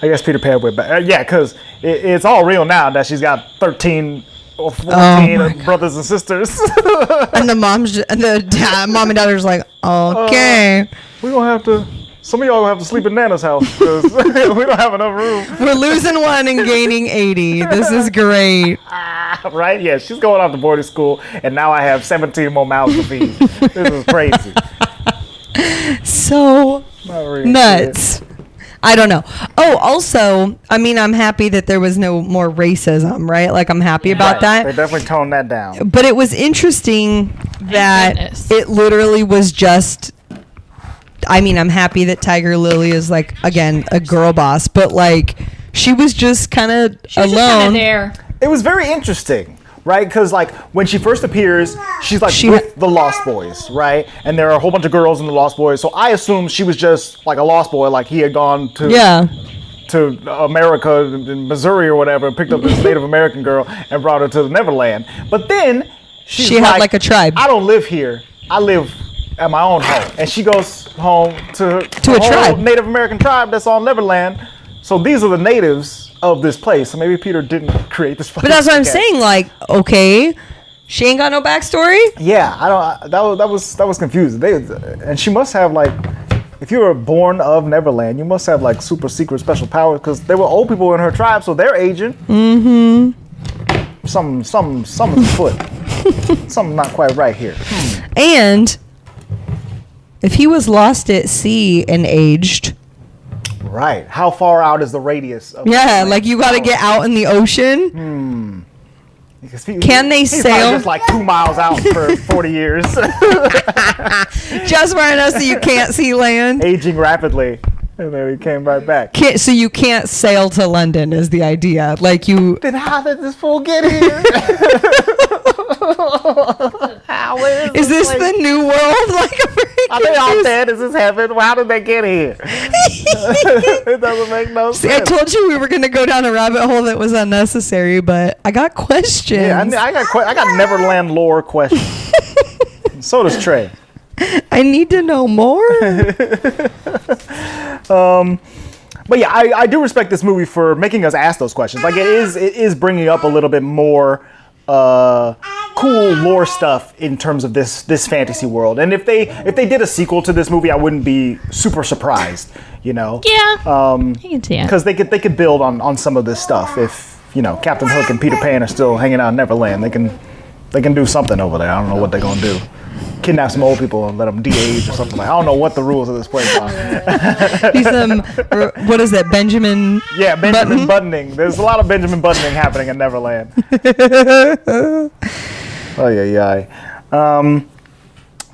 Peter Pan went back. Yeah, because it's all real now that she's got 13 or 14 brothers and sisters. And the mom and dad are like, okay. We're going to have to... Some of y'all have to sleep in Nana's house because we don't have enough room. We're losing 1 and gaining 80. This is great. Right? Yeah, she's going off to boarding school, and now I have 17 more mouths to feed. This is crazy. So nuts. I don't know. Oh, also, I mean, I'm happy that there was no more racism, right? Like, I'm happy about that. They definitely toned that down. But it was interesting that it literally was just... I mean, I'm happy that Tiger Lily is, like, again, a girl boss, but, like, she was just kind of alone. There. It was very interesting, right? Because, like, when she first appears, she's, like, with the Lost Boys, right? And there are a whole bunch of girls in the Lost Boys, so I assumed she was just, like, a Lost Boy, like he had gone to America, in Missouri or whatever, and picked up this Native American girl and brought her to the Neverland. But then she had, like, a tribe. I don't live here. I live at my own home. And she goes home to a tribe. Native American tribe that's on Neverland. So these are the natives of this place. So maybe Peter didn't create this place. But that's what I'm saying. Like, okay, she ain't got no backstory. Yeah, I don't. That was confusing. And she must have, like, if you were born of Neverland, you must have, like, super secret special powers because there were old people in her tribe, so they're aging. Mm-hmm. Something's afoot. Something not quite right here. And if he was lost at sea and aged. Right. How far out is the radius of like you got to get out in the ocean. Can they sail? Just like 2 miles out for 40 years. Just far enough so you can't see land. Aging rapidly. And then he came right back. So you can't sail to London is the idea. Like you... Then how did this fool get here? How is this the new world? Like, are they all dead? Is this heaven? How did they get here? It doesn't make no sense. See, I told you we were going to go down a rabbit hole that was unnecessary, but I got questions. Yeah, I got Neverland lore questions. So does Trey. I need to know more. But yeah, I do respect this movie for making us ask those questions. Like, it is bringing up a little bit more cool lore stuff in terms of this fantasy world. And if they did a sequel to this movie, I wouldn't be super surprised, you know. Yeah. You can see it. Because they could build on some of this stuff. If, you know, Captain Hook and Peter Pan are still hanging out in Neverland, they can do something over there. I don't know what they're gonna do. Kidnap some old people and let them de-age or something. Like, I don't know what the rules of this place are. He's what is that, Benjamin? Yeah, Benjamin Buttoning. There's a lot of Benjamin Buttoning happening in Neverland. Oh yeah.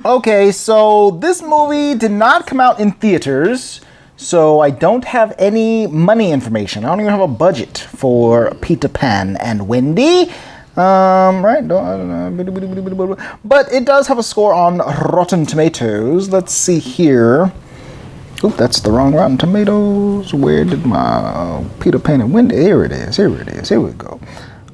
Okay, so this movie did not come out in theaters, so I don't have any money information. I don't even have a budget for Peter Pan and Wendy. Right? But it does have a score on Rotten Tomatoes. Let's see here. Oh, that's the wrong Rotten Tomatoes. Where did my Peter Pan and Wendy? Here it is. Here we go.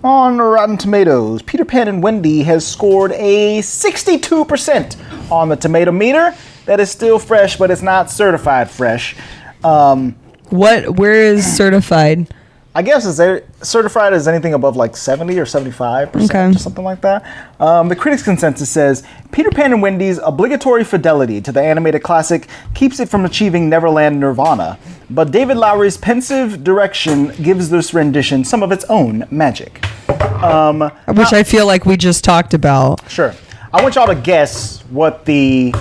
On Rotten Tomatoes, Peter Pan and Wendy has scored a 62% on the tomato meter. That is still fresh, but it's not certified fresh. Where is certified? I guess is there certified as anything above like 70 or 75% or something like that. The critics' consensus says Peter Pan and Wendy's obligatory fidelity to the animated classic keeps it from achieving Neverland nirvana, but David Lowery's pensive direction gives this rendition some of its own magic. Which I feel like we just talked about. Sure. I want y'all to guess what the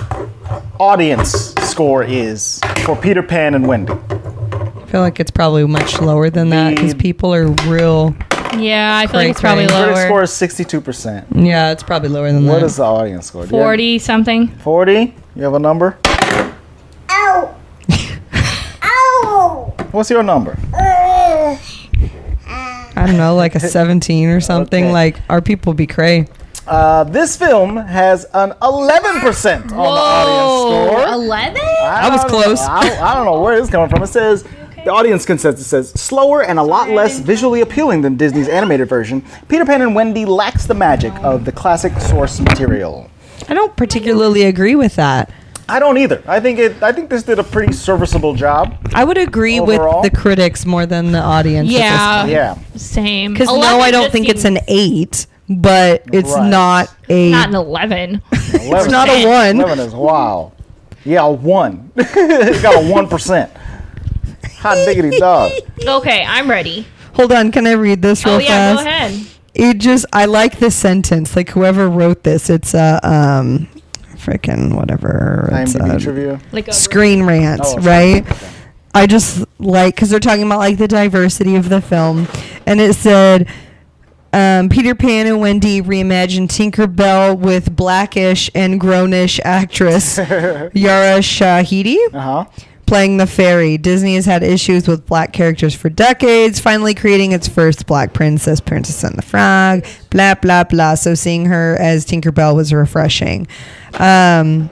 audience score is for Peter Pan and Wendy. I feel like it's probably much lower than that because people are real. Yeah, I feel like it's probably lower. The score is 62%. Yeah, it's probably lower than that. What is the audience score? 40 something. 40? You have a number? Ow! Ow! What's your number? I don't know, like a 17 or something. Okay. Like, our people be cray. This film has an 11% on the audience score. 11? I was close. I don't know where this is coming from. It says, the audience consensus says, slower and a lot less visually appealing than Disney's animated version, Peter Pan and Wendy lacks the magic of the classic source material. I don't particularly agree with that. I don't either. I think this did a pretty serviceable job. I would agree overall. with the critics more than the audience. Yeah. Same. Because no, I don't think it's an 8, but it's not a... Not an 11. It's not a 1. 11 is wow. Yeah, a 1. It got a 1%. Hot diggity dog. Okay, I'm ready. Hold on, can I read this real fast? Go ahead. I like this sentence. Like, whoever wrote this, it's freaking whatever. It's IMDb trivia. Like Screen Rants, right? Okay. I just like, because they're talking about like the diversity of the film, and it said Peter Pan and Wendy reimagined Tinkerbell with blackish and grownish actress Yara Shahidi playing the fairy. Disney has had issues with black characters for decades, finally creating its first black princess, Princess and the Frog, blah, blah, blah. So seeing her as Tinkerbell was refreshing. And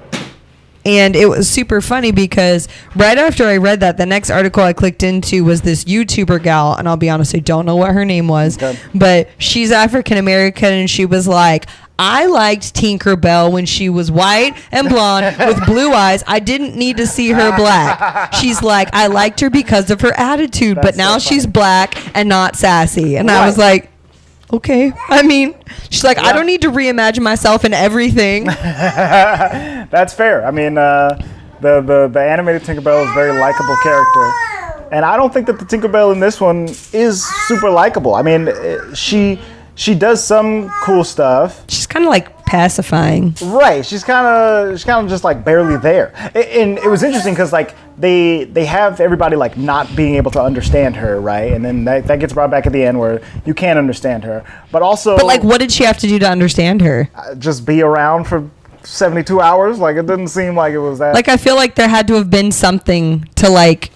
it was super funny because right after I read that, the next article I clicked into was this YouTuber gal, and I'll be honest, I don't know what her name was, but she's African American, and she was like, I liked Tinkerbell when she was white and blonde with blue eyes. I didn't need to see her black. She's like, I liked her because of her attitude, but now she's black and not sassy. And I was like, okay. I mean, she's like, I don't need to reimagine myself in everything. That's fair. I mean, the animated Tinkerbell is a very likable character. And I don't think that the Tinkerbell in this one is super likable. I mean, she does some cool stuff. She's kind of like pacifying. Right. She's kind of just like barely there. And it was interesting because like they have everybody like not being able to understand her, right? And then that gets brought back at the end where you can't understand her. But like, what did she have to do to understand her? Just be around for 72 hours. Like, it didn't seem like it was that. Like, I feel like there had to have been something to like.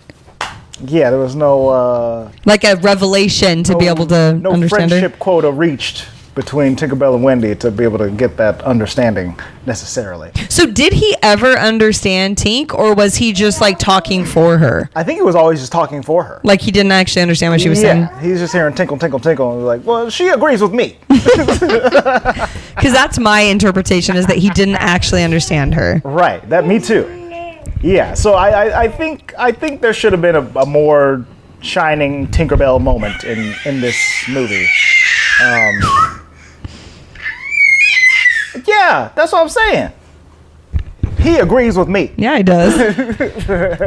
Yeah, there was no... like a revelation to be able to understand her. No friendship quota reached between Tinkerbell and Wendy to be able to get that understanding necessarily. So did he ever understand Tink, or was he just like talking for her? I think he was always just talking for her. Like he didn't actually understand what she was saying? Yeah, he's just hearing tinkle, tinkle, tinkle, and like, well, she agrees with me. Because that's my interpretation, is that he didn't actually understand her. Right, me too. Yeah, so I think there should have been a more shining Tinkerbell moment in this movie. Yeah, that's what I'm saying. He agrees with me. Yeah, he does.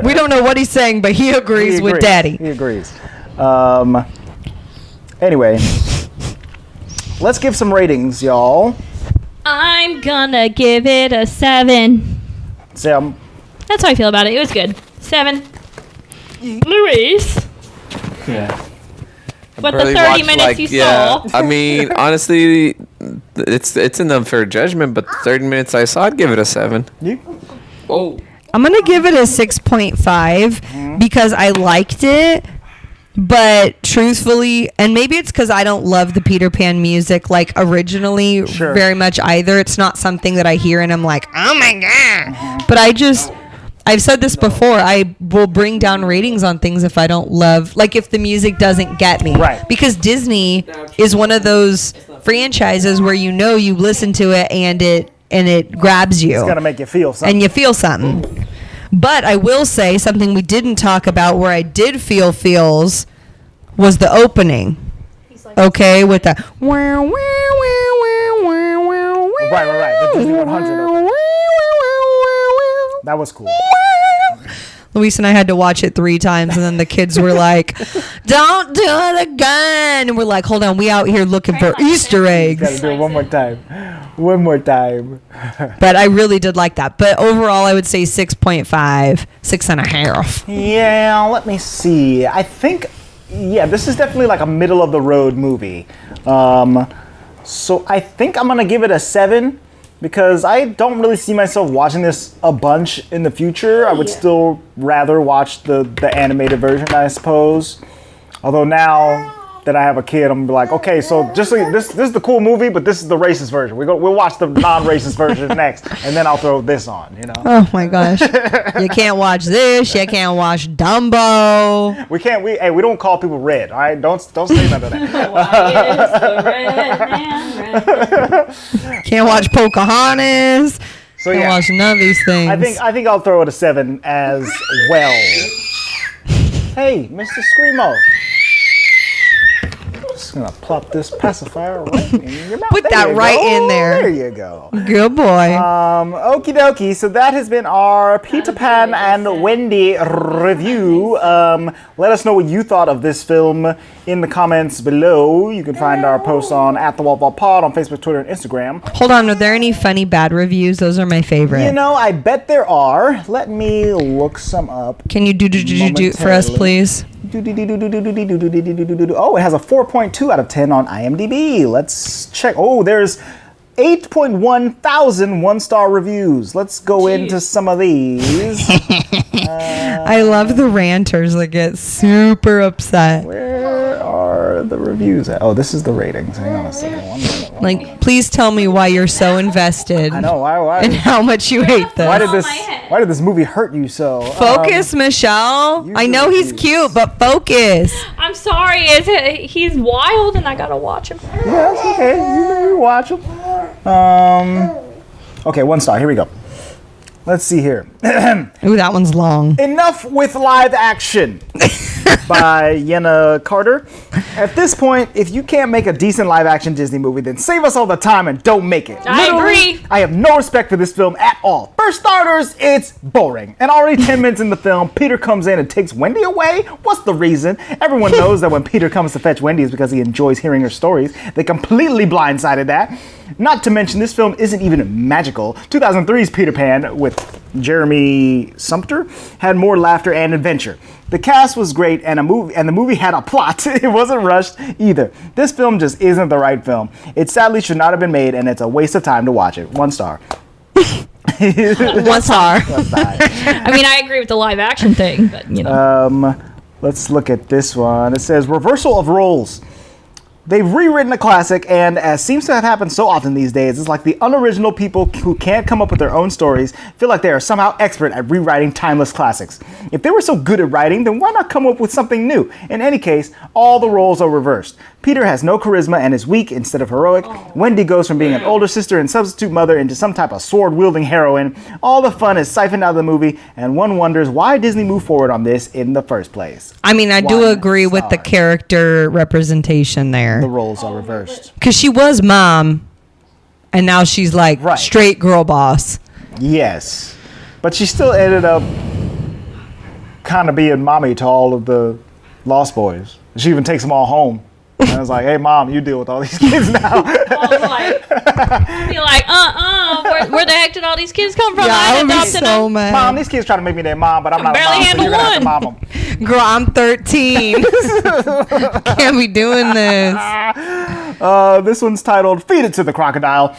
We don't know what he's saying, but he agrees with Daddy. He agrees. Anyway, let's give some ratings, y'all. I'm gonna give it a 7. Sam. That's how I feel about it. It was good. 7. Luis. Yeah. What the 30 minutes you saw? I mean, honestly, it's an unfair judgment, but the 30 minutes I saw, I'd give it a 7. You? Oh. I'm going to give it a 6.5 because I liked it. But truthfully, and maybe it's because I don't love the Peter Pan music like originally very much either. It's not something that I hear and I'm like, oh my God. But I've said this before, I will bring down ratings on things if I don't love, like if the music doesn't get me. Right. Because Disney is one of those franchises where you listen to it and it grabs you. It's going to make you feel something. And you feel something. But I will say something we didn't talk about where I did feel feels was the opening. Okay, with the right. The Disney 100. That was cool. Luis and I had to watch it 3 times, and then the kids were like, "Don't do it again!" And we're like, "Hold on, we out here looking for Easter eggs." Gotta do it one more time. One more time. But I really did like that. But overall, I would say 6.5, 6.5. Yeah, let me see. I think, this is definitely like a middle of the road movie. So I think I'm gonna give it a 7. Because I don't really see myself watching this a bunch in the future. I would still rather watch the animated version, I suppose. Although now, that I have a kid, I'm gonna be like, okay, so just so this is the cool movie, but this is the racist version. We'll watch the non-racist version next, and then I'll throw this on. Oh my gosh, you can't watch this. You can't watch Dumbo. We can't. We don't call people red. All right, don't say none of that. Why is the red man red? Can't watch Pocahontas. So Can't watch none of these things. I think I'll throw it a 7 as well. Hey, Mr. Screamo. Just gonna plop this pacifier right in your mouth. Put that right in there. There you go. Good boy. Okie dokie. So that has been our Peter Pan and Wendy review. Let us know what you thought of this film in the comments below. You can find our posts on @thewaltvaultpod on Facebook, Twitter, and Instagram. Hold on. Are there any funny bad reviews? Those are my favorite. I bet there are. Let me look some up. Can you do it for us, please? Oh, it has a 4.2 out of 10 on IMDb. Let's check. Oh, there's 8.1 thousand one-star reviews. Let's go into some of these. I love the ranters that get super upset. Where are the reviews at? Oh, this is the ratings. Hang on a second. One minute. Please tell me why you're so invested. I know. Why? And how much you hate this. Why did this movie hurt you so? Focus, Michelle. I know he's cute, but focus. I'm sorry. He's wild, and I gotta watch him. Yeah, it's okay. You watch them. Okay, 1 star. Here we go. Let's see here. Ooh, that one's long. Enough with live action by Yenna Carter. At this point, if you can't make a decent live action Disney movie, then save us all the time and don't make it. I agree. I have no respect for this film at all. For starters, it's boring. And already 10 minutes in the film, Peter comes in and takes Wendy away? What's the reason? Everyone knows that when Peter comes to fetch Wendy, it's because he enjoys hearing her stories. They completely blindsided that. Not to mention, this film isn't even magical. 2003's Peter Pan with Jeremy Sumpter had more laughter and adventure. The cast was great, and the movie had a plot. It wasn't rushed either. This film just isn't the right film. It sadly should not have been made, and it's a waste of time to watch it. 1 star. 1 star. I mean, I agree with the live action thing, but Let's look at this one. It says reversal of roles. They've rewritten a classic, and as seems to have happened so often these days, it's like the unoriginal people who can't come up with their own stories feel like they are somehow expert at rewriting timeless classics. If they were so good at writing, then why not come up with something new? In any case, all the roles are reversed. Peter has no charisma and is weak instead of heroic. Wendy goes from being an older sister and substitute mother into some type of sword-wielding heroine. All the fun is siphoned out of the movie, and one wonders why Disney moved forward on this in the first place. I mean, I do agree with the character representation there. The roles are reversed. Because she was mom, and now she's like straight girl boss. Yes. But she still ended up kind of being mommy to all of the Lost Boys. She even takes them all home. And I was like, hey, Mom, you deal with all these kids now. be like, where the heck did all these kids come from? Yeah, I adopted so them. mad. Mom, these kids trying to make me their mom, but I'm not a mom, so you're going to have to mom them. Girl, I'm 13. Can't be doing this. This one's titled Feed It to the Crocodile.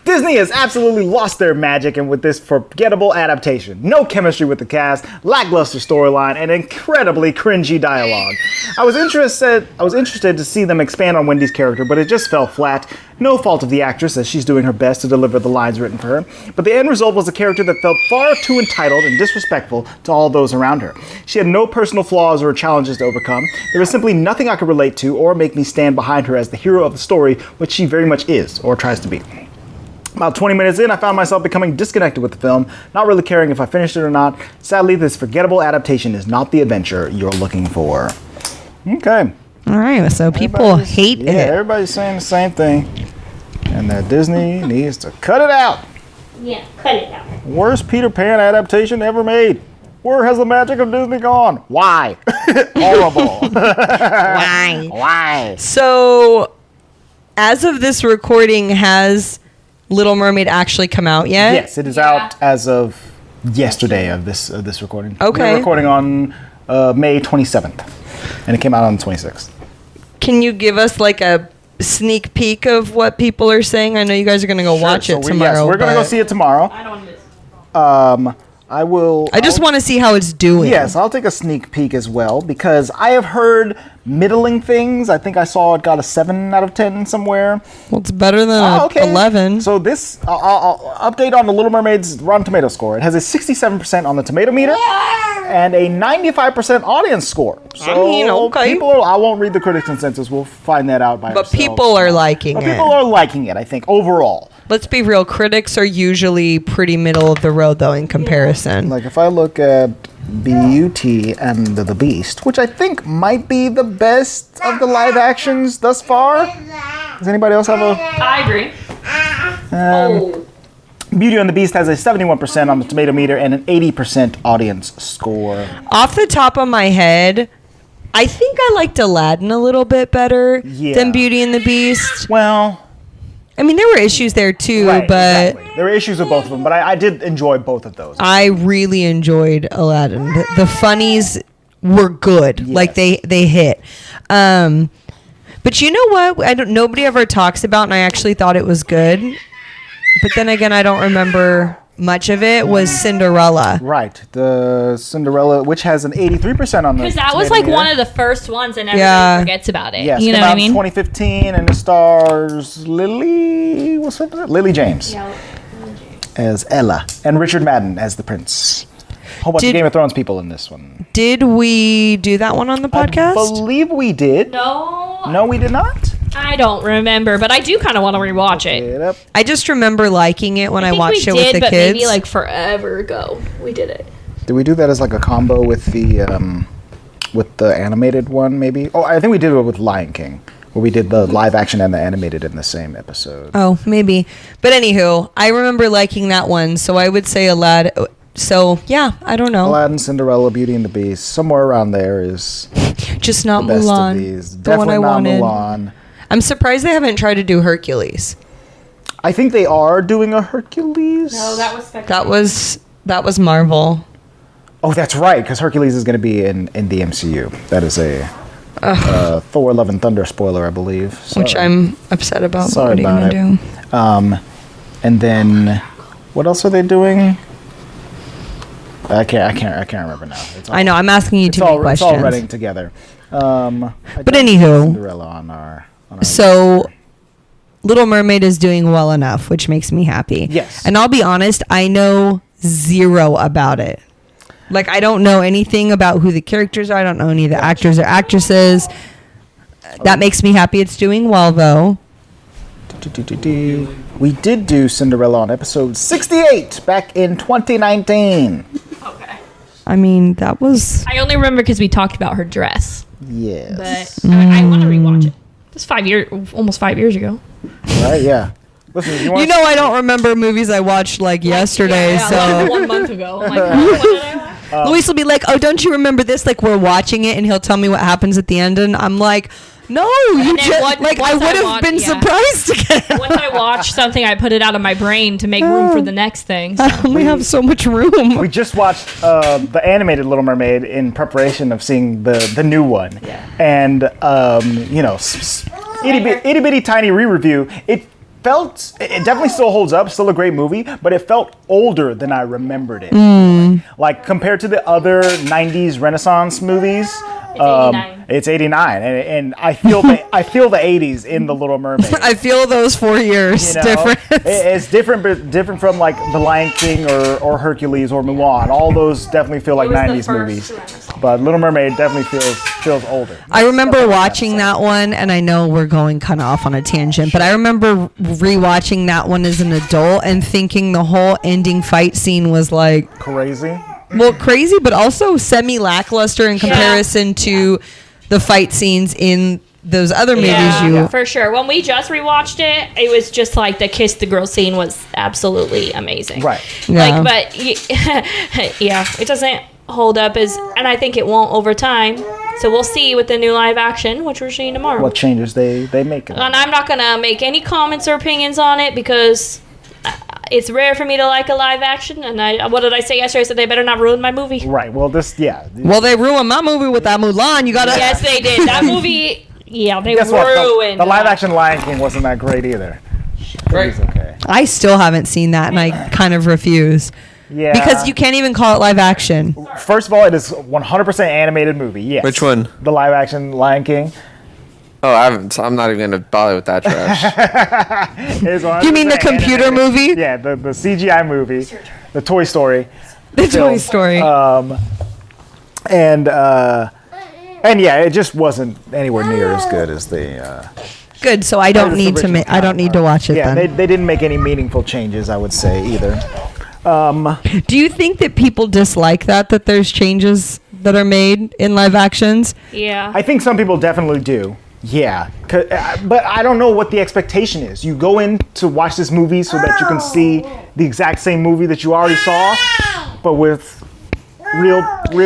Disney has absolutely lost their magic and with this forgettable adaptation. No chemistry with the cast, lackluster storyline, and incredibly cringy dialogue. I was interested to see them expand on Wendy's character, but it just fell flat. No fault of the actress, as she's doing her best to deliver the lines written for her. But the end result was a character that felt far too entitled and disrespectful to all those around her. She had no personal flaws or challenges to overcome. There was simply nothing I could relate to or make me stand behind her as the hero of the story, which she very much is, or tries to be. About 20 minutes in, I found myself becoming disconnected with the film, not really caring if I finished it or not. Sadly, this forgettable adaptation is not the adventure you're looking for. Okay. All right, so people hate it. Yeah, everybody's saying the same thing. And that Disney needs to cut it out. Yeah, cut it out. Worst Peter Pan adaptation ever made. Where has the magic of Disney gone? Why? Horrible. Why? Why? So, as of this recording, has Little Mermaid actually come out yet? Yes, it is out as of yesterday of this recording. Okay. We're recording on May 27th, and it came out on the 26th. Can you give us like a sneak peek of what people are saying? I know you guys are going to go watch it tomorrow. We're going to go see it tomorrow. I don't miss. I will. I just want to see how it's doing. Yes, I'll take a sneak peek as well because I have heard middling things. I think I saw it got a 7 out of 10 somewhere. Well, it's better than 11. So this, I'll update on the Little Mermaid's Rotten Tomato score. It has a 67% on the tomato meter and a 95% audience score. So people, I won't read the critics' consensus. We'll find that out by ourselves. But people are liking it. People are liking it, I think, overall. Let's be real. Critics are usually pretty middle of the road, though, in comparison. Like, if I look at Beauty and the Beast, which I think might be the best of the live actions thus far. Does anybody else have a... I agree. Beauty and the Beast has a 71% on the tomato meter and an 80% audience score. Off the top of my head, I think I liked Aladdin a little bit better than Beauty and the Beast. Well... I mean, there were issues there too, but... Exactly. There were issues with both of them, but I did enjoy both of those. I really enjoyed Aladdin. The funnies were good. Yes. Like, they hit. But you know what? Nobody ever talks about, and I actually thought it was good. But then again, I don't remember much of it, was Cinderella. Right. The Cinderella, which has an 83% on the... Because that was like one of the first ones, and everybody forgets about it. Yes, you know what I mean? 2015, and it stars Lily... What's her name? Lily James. Yeah, Lily James. As Ella. And Richard Madden as the prince. A whole bunch of Game of Thrones people in this one. Did we do that one on the podcast? I believe we did. No, we did not. I don't remember, but I do kind of want to rewatch it. I just remember liking it when I watched it with the kids. Maybe like forever ago we did it. Did we do that as like a combo with the animated one? Maybe. Oh, I think we did it with Lion King, where we did the live action and the animated in the same episode. Oh, maybe. But anywho, I remember liking that one, so I would say Aladdin. So yeah, I don't know. Aladdin, Cinderella, Beauty and the Beast, somewhere around there is just not the best Mulan. Of these. The Definitely one I not wanted. Mulan. I'm surprised they haven't tried to do Hercules. I think they are doing a Hercules. No, that was that was Marvel. Oh, that's right, because Hercules is going to be in the MCU. That is a Thor: Love and Thunder spoiler, I believe. Sorry. Which I'm upset about. Sorry but what about are you gonna do? And then what else are they doing? I can't remember now. I know. I'm asking you too many questions. It's all running together. But anywho, Cinderella on our so Little Mermaid is doing well enough, which makes me happy. Yes. And I'll be honest, I know zero about it. Like, I don't know anything about who the characters are. I don't know any of the actors or actresses. That makes me happy. It's doing well, though. We did do Cinderella on episode 68 back in 2019. Okay. I mean, that was... I only remember because we talked about her dress. Yes. But I want to rewatch it. It was almost 5 years ago. Right, yeah. Listen, you know I don't remember movies I watched like yesterday, so... Like 1 month ago. I'm like, what did I watch? Luis will be like, oh, don't you remember this? Like, we're watching it, and he'll tell me what happens at the end, and I'm like... No, you just I would have been surprised again. Once I watch something, I put it out of my brain to make room for the next thing. So. I only have so much room. We just watched the animated Little Mermaid in preparation of seeing the new one. Yeah. And itty bitty tiny re-review. It definitely still holds up, still a great movie, but it felt older than I remembered it. Like compared to the other 90s Renaissance movies. It's 89. It's 89, and I feel the 80s in the Little Mermaid. I feel those 4 years difference. It's different, but different from like The Lion King or Hercules or Mulan. All those definitely feel like 90s movies. But Little Mermaid definitely feels older. I remember watching that one, and I know we're going kind of off on a tangent, but I remember rewatching that one as an adult and thinking the whole ending fight scene was like crazy. Well, crazy, but also semi-lackluster in comparison to the fight scenes in those other movies. Yeah, for sure. When we just rewatched it, it was just like the kiss the girl scene was absolutely amazing. Right. Yeah. Like, but yeah, it doesn't hold up and I think it won't over time. So we'll see with the new live action, which we're seeing tomorrow. What changes they make. And I'm not gonna make any comments or opinions on it because it's rare for me to like a live action, and what did I say yesterday? I said they better not ruin my movie. Right. Well, Well, they ruined my movie with that Mulan. You gotta. Yes, they did. That movie. Yeah, they Guess ruined. The live action Lion King wasn't that great either. Right. Okay. I still haven't seen that, and I kind of refuse. Yeah. Because you can't even call it live action. First of all, it is 100% animated movie. Yes. Which one? The live action Lion King. Oh, I'm not even gonna bother with that trash. You mean the computer movie? Yeah, the CGI movie, the Toy Story. The Toy Story. And yeah, it just wasn't anywhere near as good as the. Good, so I don't need to I don't need to watch it Yeah, then. they didn't make any meaningful changes, I would say, either. Do you think that people dislike that there's changes that are made in live actions? Yeah. I think some people definitely do. Yeah, but I don't know what the expectation is. You go in to watch this movie so that you can see the exact same movie that you already saw, but with real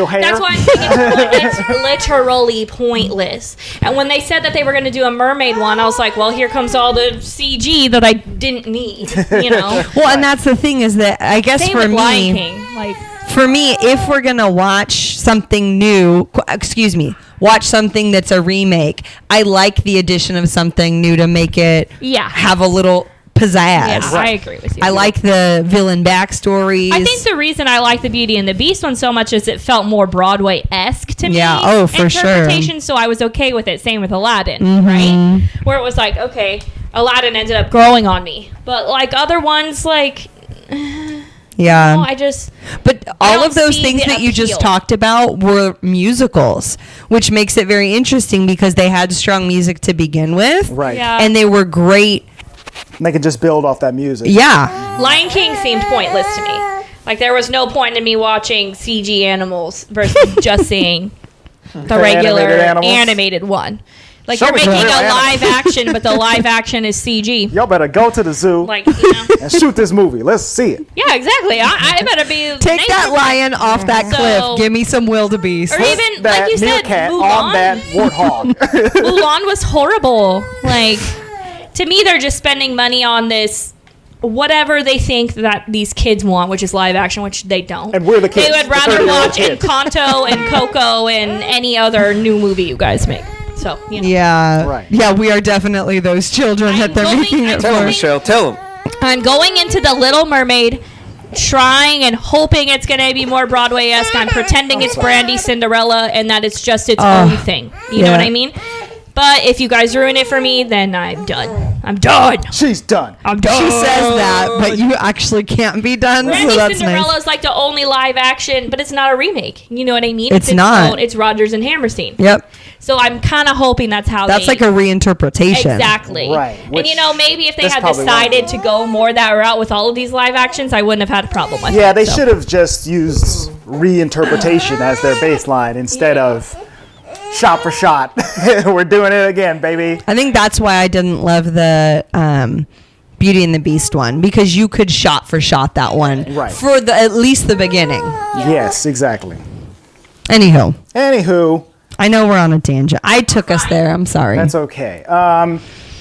hair. That's why I'm thinking it's literally pointless. And when they said that they were going to do a mermaid one, I was like, well, here comes all the CG that I didn't need, you know? Well, and that's the thing is that I guess Same for with me, Lion King. Like, for me, if we're going to watch something new, watch something that's a remake, I like the addition of something new to make it have a little pizzazz. yeah, I agree with you. I like the villain backstories. I think the reason I like the Beauty and the Beast one so much is it felt more Broadway-esque to me. Yeah, oh, for sure. Interpretation, so I was okay with it. Same with Aladdin, right? Where it was like, okay, Aladdin ended up growing on me. But like other ones, like... Yeah. No, I just... But all of those things that you just talked about were musicals, which makes it very interesting because they had strong music to begin with. Right. Yeah. And they were great. And they can just build off that music. Yeah. Lion King seemed pointless to me. Like, there was no point in me watching CG animals versus just seeing the regular animated one. Like, you're making a live action, but the live action is CG. Y'all better go to the zoo Like, you know. and shoot this movie. Let's see it. Yeah, exactly. I better be... Take that lion off that So- cliff. Give me some wildebeest. Or even, That like you said, meerkat on that Mulan. warthog. Mulan was horrible. Like, to me, they're just spending money on this... whatever they think that these kids want, which is live action, which they don't. And we're the kids. They would The rather 30-year-old watch kids. Encanto and Coco and any other new movie you guys make. So, you know. Yeah. Right. Yeah, we are definitely those children that they're making it Tell him, for. Michelle. Tell him. I'm going into The Little Mermaid, trying and hoping it's going to be more Broadway-esque. I'm pretending it's Brandy Cinderella and that it's just its own thing. You know what I mean? But if you guys ruin it for me, then I'm done. I'm done. She's done. I'm done. She says that, but you actually can't be done, Brandy so that's Cinderella nice. is like the only live action, but it's not a remake. You know what I mean? It's not. It's Rodgers and Hammerstein. Yep. So I'm kind of hoping that's how That's they... like a reinterpretation. Exactly. Right, And which you know, maybe if they this had probably decided to go more that route with all of these live actions, I wouldn't have had a problem with it. Yeah, they so. should have just used reinterpretation as their baseline instead of shot for shot. We're doing it again, baby. I think that's why I didn't love the Beauty and the Beast one, because you could shot for shot that one Right. for at least the beginning. Yes, exactly. Anywho, I know we're on a tangent. I took us there. I'm sorry. That's okay.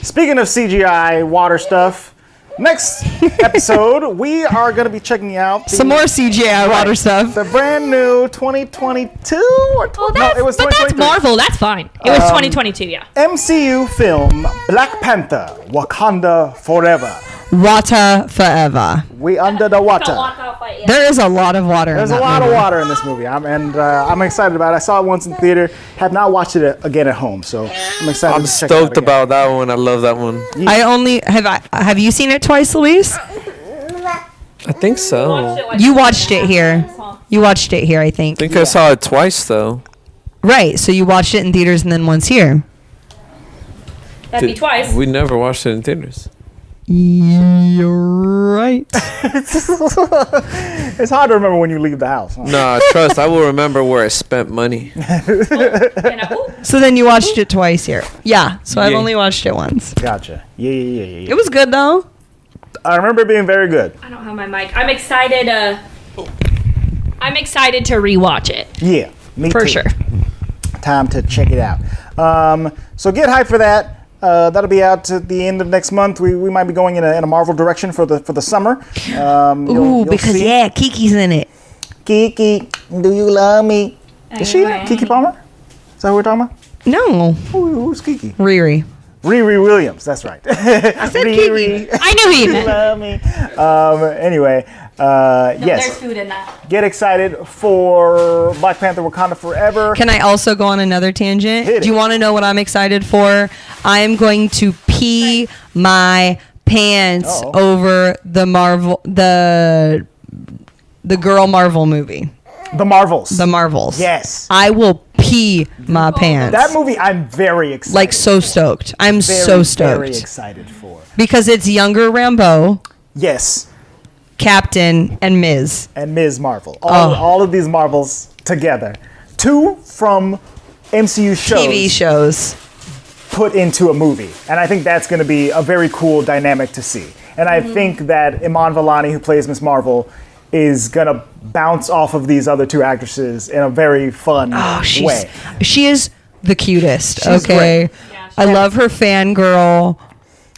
Speaking of CGI water stuff, next episode we are going to be checking out Some more CGI water stuff. the brand new 2022 or Oh, that's, no, it was but that's 2023 Marvel. That's fine. It was 2022, yeah. MCU film Black Panther: Wakanda Forever. Water forever. We under the water. There is a lot of water. There's in a that lot movie. of water in this movie, I'm excited about it. I saw it once in theater, have not watched it again at home, so I'm excited. I'm to check stoked it out again. about that one. I love that one. Have you seen it twice, Luis? I think so. You watched it here. You watched it here, I think. I think I saw it twice though. Right. So you watched it in theaters and then once here. That'd be twice. We never watched it in theaters. You're right. It's hard to remember when you leave the house. Huh? Nah, trust. I will remember where I spent money. So then you watched it twice here. Yeah. So I've Yeah. only watched it once. Gotcha. Yeah. It was good though. I remember it being very good. I don't have my mic. I'm excited. I'm excited to rewatch it. Yeah, me For too. sure. Time to check it out. So get hyped for that. That'll be out at the end of next month. We might be going in a Marvel direction for the summer. You'll because see. Kiki's in it. Kiki, do you love me? Is she in it? Kiki Palmer? Is that who we're talking about? No. Who's Kiki? Riri. Riri Williams. That's right. I said Kiki. I knew he meant. love me. Anyway, There's Yes. food in that. Get excited for Black Panther: Wakanda Forever. Can I also go on another tangent? Hit it. Do you want to know what I'm excited for? I am going to pee my pants Uh-oh. over the girl Marvel movie. The Marvels. The Marvels. Yes. I will pee my pants. That movie, I'm very excited. Like, so stoked. I'm so stoked. Very excited for. Because it's younger Rambeau, Yes. Captain, and Ms. And Ms. Marvel. All of these Marvels together. 2 from MCU shows. TV shows. Put into a movie. And I think that's going to be a very cool dynamic to see. And I think that Iman Vellani, who plays Ms. Marvel, is going to bounce off of these other 2 actresses in a very fun way. She is the cutest, She's okay? great. Yeah, I love her fangirl.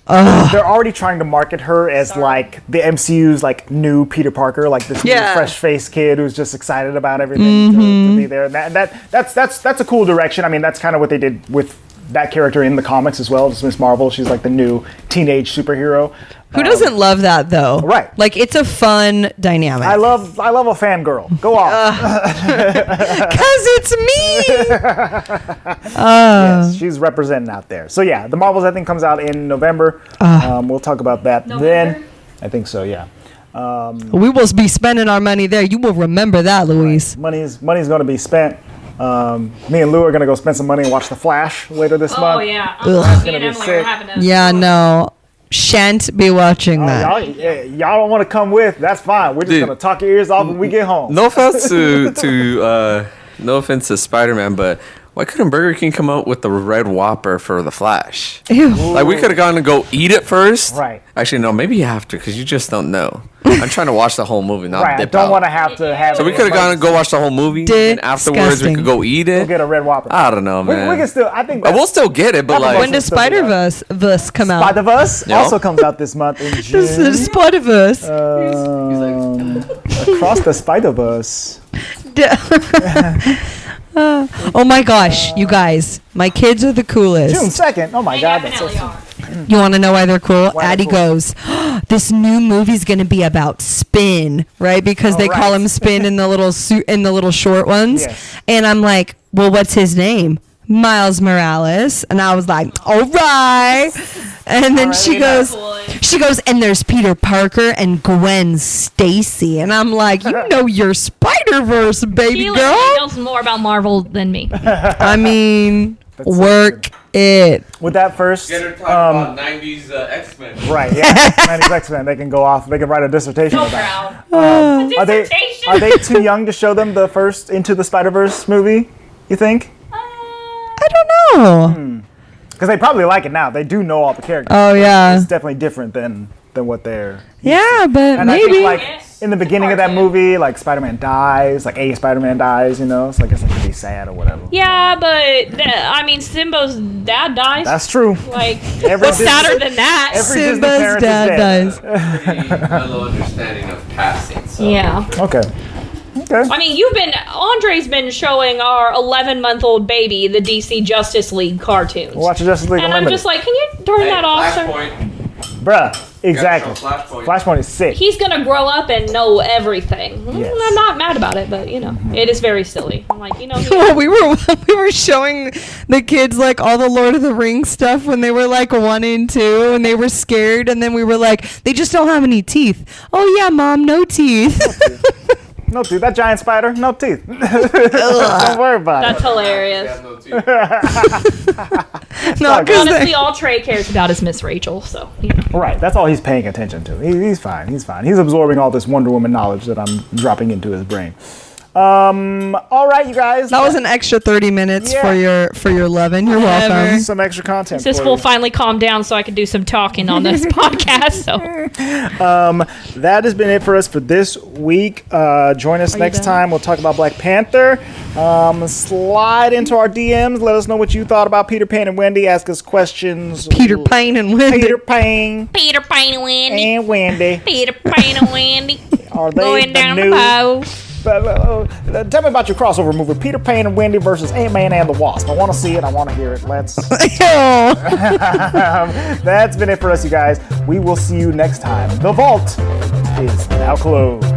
They're already trying to market her as like the MCU's like new Peter Parker, like this new fresh-faced kid who's just excited about everything to be there. And that's a cool direction. I mean, that's kind of what they did with that character in the comics as well. Just Miss Marvel, she's like the new teenage superhero. Who doesn't love that though? Right. Like, it's a fun dynamic. I love a fangirl. Go off. Because it's me. Yes, she's representing out there. So yeah, the Marvels I think comes out in November. We'll talk about that then. I think so. Yeah. We will be spending our money there. You will remember that, Luis. Money's going to be spent. Me and Lou are going to go spend some money and watch The Flash later this month. Oh yeah. Ugh. Me Gonna and be Emily are sick. having a Yeah, no. Shan't be watching that. Y'all don't want to come with? That's fine. We're just Dude. going to talk your ears off when we get home. No offense to no offense to Spider-Man, but why couldn't Burger King come out with the Red Whopper for the Flash? Ew. Like, we could have gone and go eat it first. Right. Actually, no, maybe you have to because you just don't know. I'm trying to watch the whole movie, not Right. I dip don't out. want to have So we could have gone and go watch the whole movie, and afterwards we could go eat Go it. get a Red Whopper. I don't know, man. We can still, I think I will still get it, but When like, When does Spider-Verse come out? Spider-Verse Yeah. also comes out this month in June. This is Spider-Verse. Across the Spider-Verse. Oh my gosh, you guys. My kids are the June coolest. 2nd. Oh my They God. That's so definitely are. You want to know why they're cool? Why they're Addie cool. goes, this new movie's going to be about Spin, right? Because they call right. him Spin in the little suit, in the little short ones. Yes. And I'm like, well, what's his name? Miles Morales. And I was like, all right. And then she goes, and there's Peter Parker and Gwen Stacy. And I'm like, you know your Spider-Verse, baby She girl. knows more about Marvel than me. I mean, That's so work it. With that first, about 90s X-Men. right? Yeah, 90s X-Men. They can go off. They can write a dissertation So about. proud. Are they Dissertation. are they too young to show them the first Into the Spider-Verse movie? You think? I don't know. Because they probably like it now. They do know all the characters. Oh, yeah. It's definitely different than what they're. Yeah, but And I maybe. think like in the beginning of that movie, like Spider-Man dies, like a Spider-Man dies. You know, so I guess it could be sad or whatever. Yeah, but I mean, Simba's dad dies. That's true. Like, Every what's Disney- sadder than that? Every Disney Simba's parent dad is dies. Pretty mellow understanding of passing. So. Yeah. Okay. I mean, Andre's been showing our 11-month-old baby the DC Justice League cartoons. We'll watch the Justice League And I'm Unlimited. just like, can you turn that off, sir? Bruh, exactly. show Flashpoint. Flashpoint is sick. He's gonna grow up and know everything. Yes. I'm not mad about it, but you know, it is very silly. I'm like, you know, Well, we were showing the kids like all the Lord of the Rings stuff when they were like 1 and 2 and they were scared, and then we were like, they just don't have any teeth. Oh yeah, Mom, no teeth. No teeth. That giant spider, no teeth. Don't worry about that's it. hilarious. No, because Honestly, all Trey cares about is Miss Rachel. So you know. Right, that's all he's paying attention to. He's fine. He's fine. He's absorbing all this Wonder Woman knowledge that I'm dropping into his brain. All right, you guys. that was an extra 30 minutes for your loving. You're welcome. some extra content. This for will you. finally calm down so I can do some talking on this podcast. So That has been it for us for this week. Join us next done? time. We'll talk about Black Panther. Slide into our DMs. Let us know what you thought about Peter Pan and Wendy. Ask us questions. Peter Pan and Wendy. Peter Pan Peter Pan and Wendy. and Wendy. Peter Pan and Wendy. Are they Going the down new? the pole. Tell me about your crossover movie, Peter Pan and Wendy versus Ant-Man and the Wasp. I want to see it. I want to hear it. Let's. That's been it for us, you guys. We will see you next time. The vault is now closed.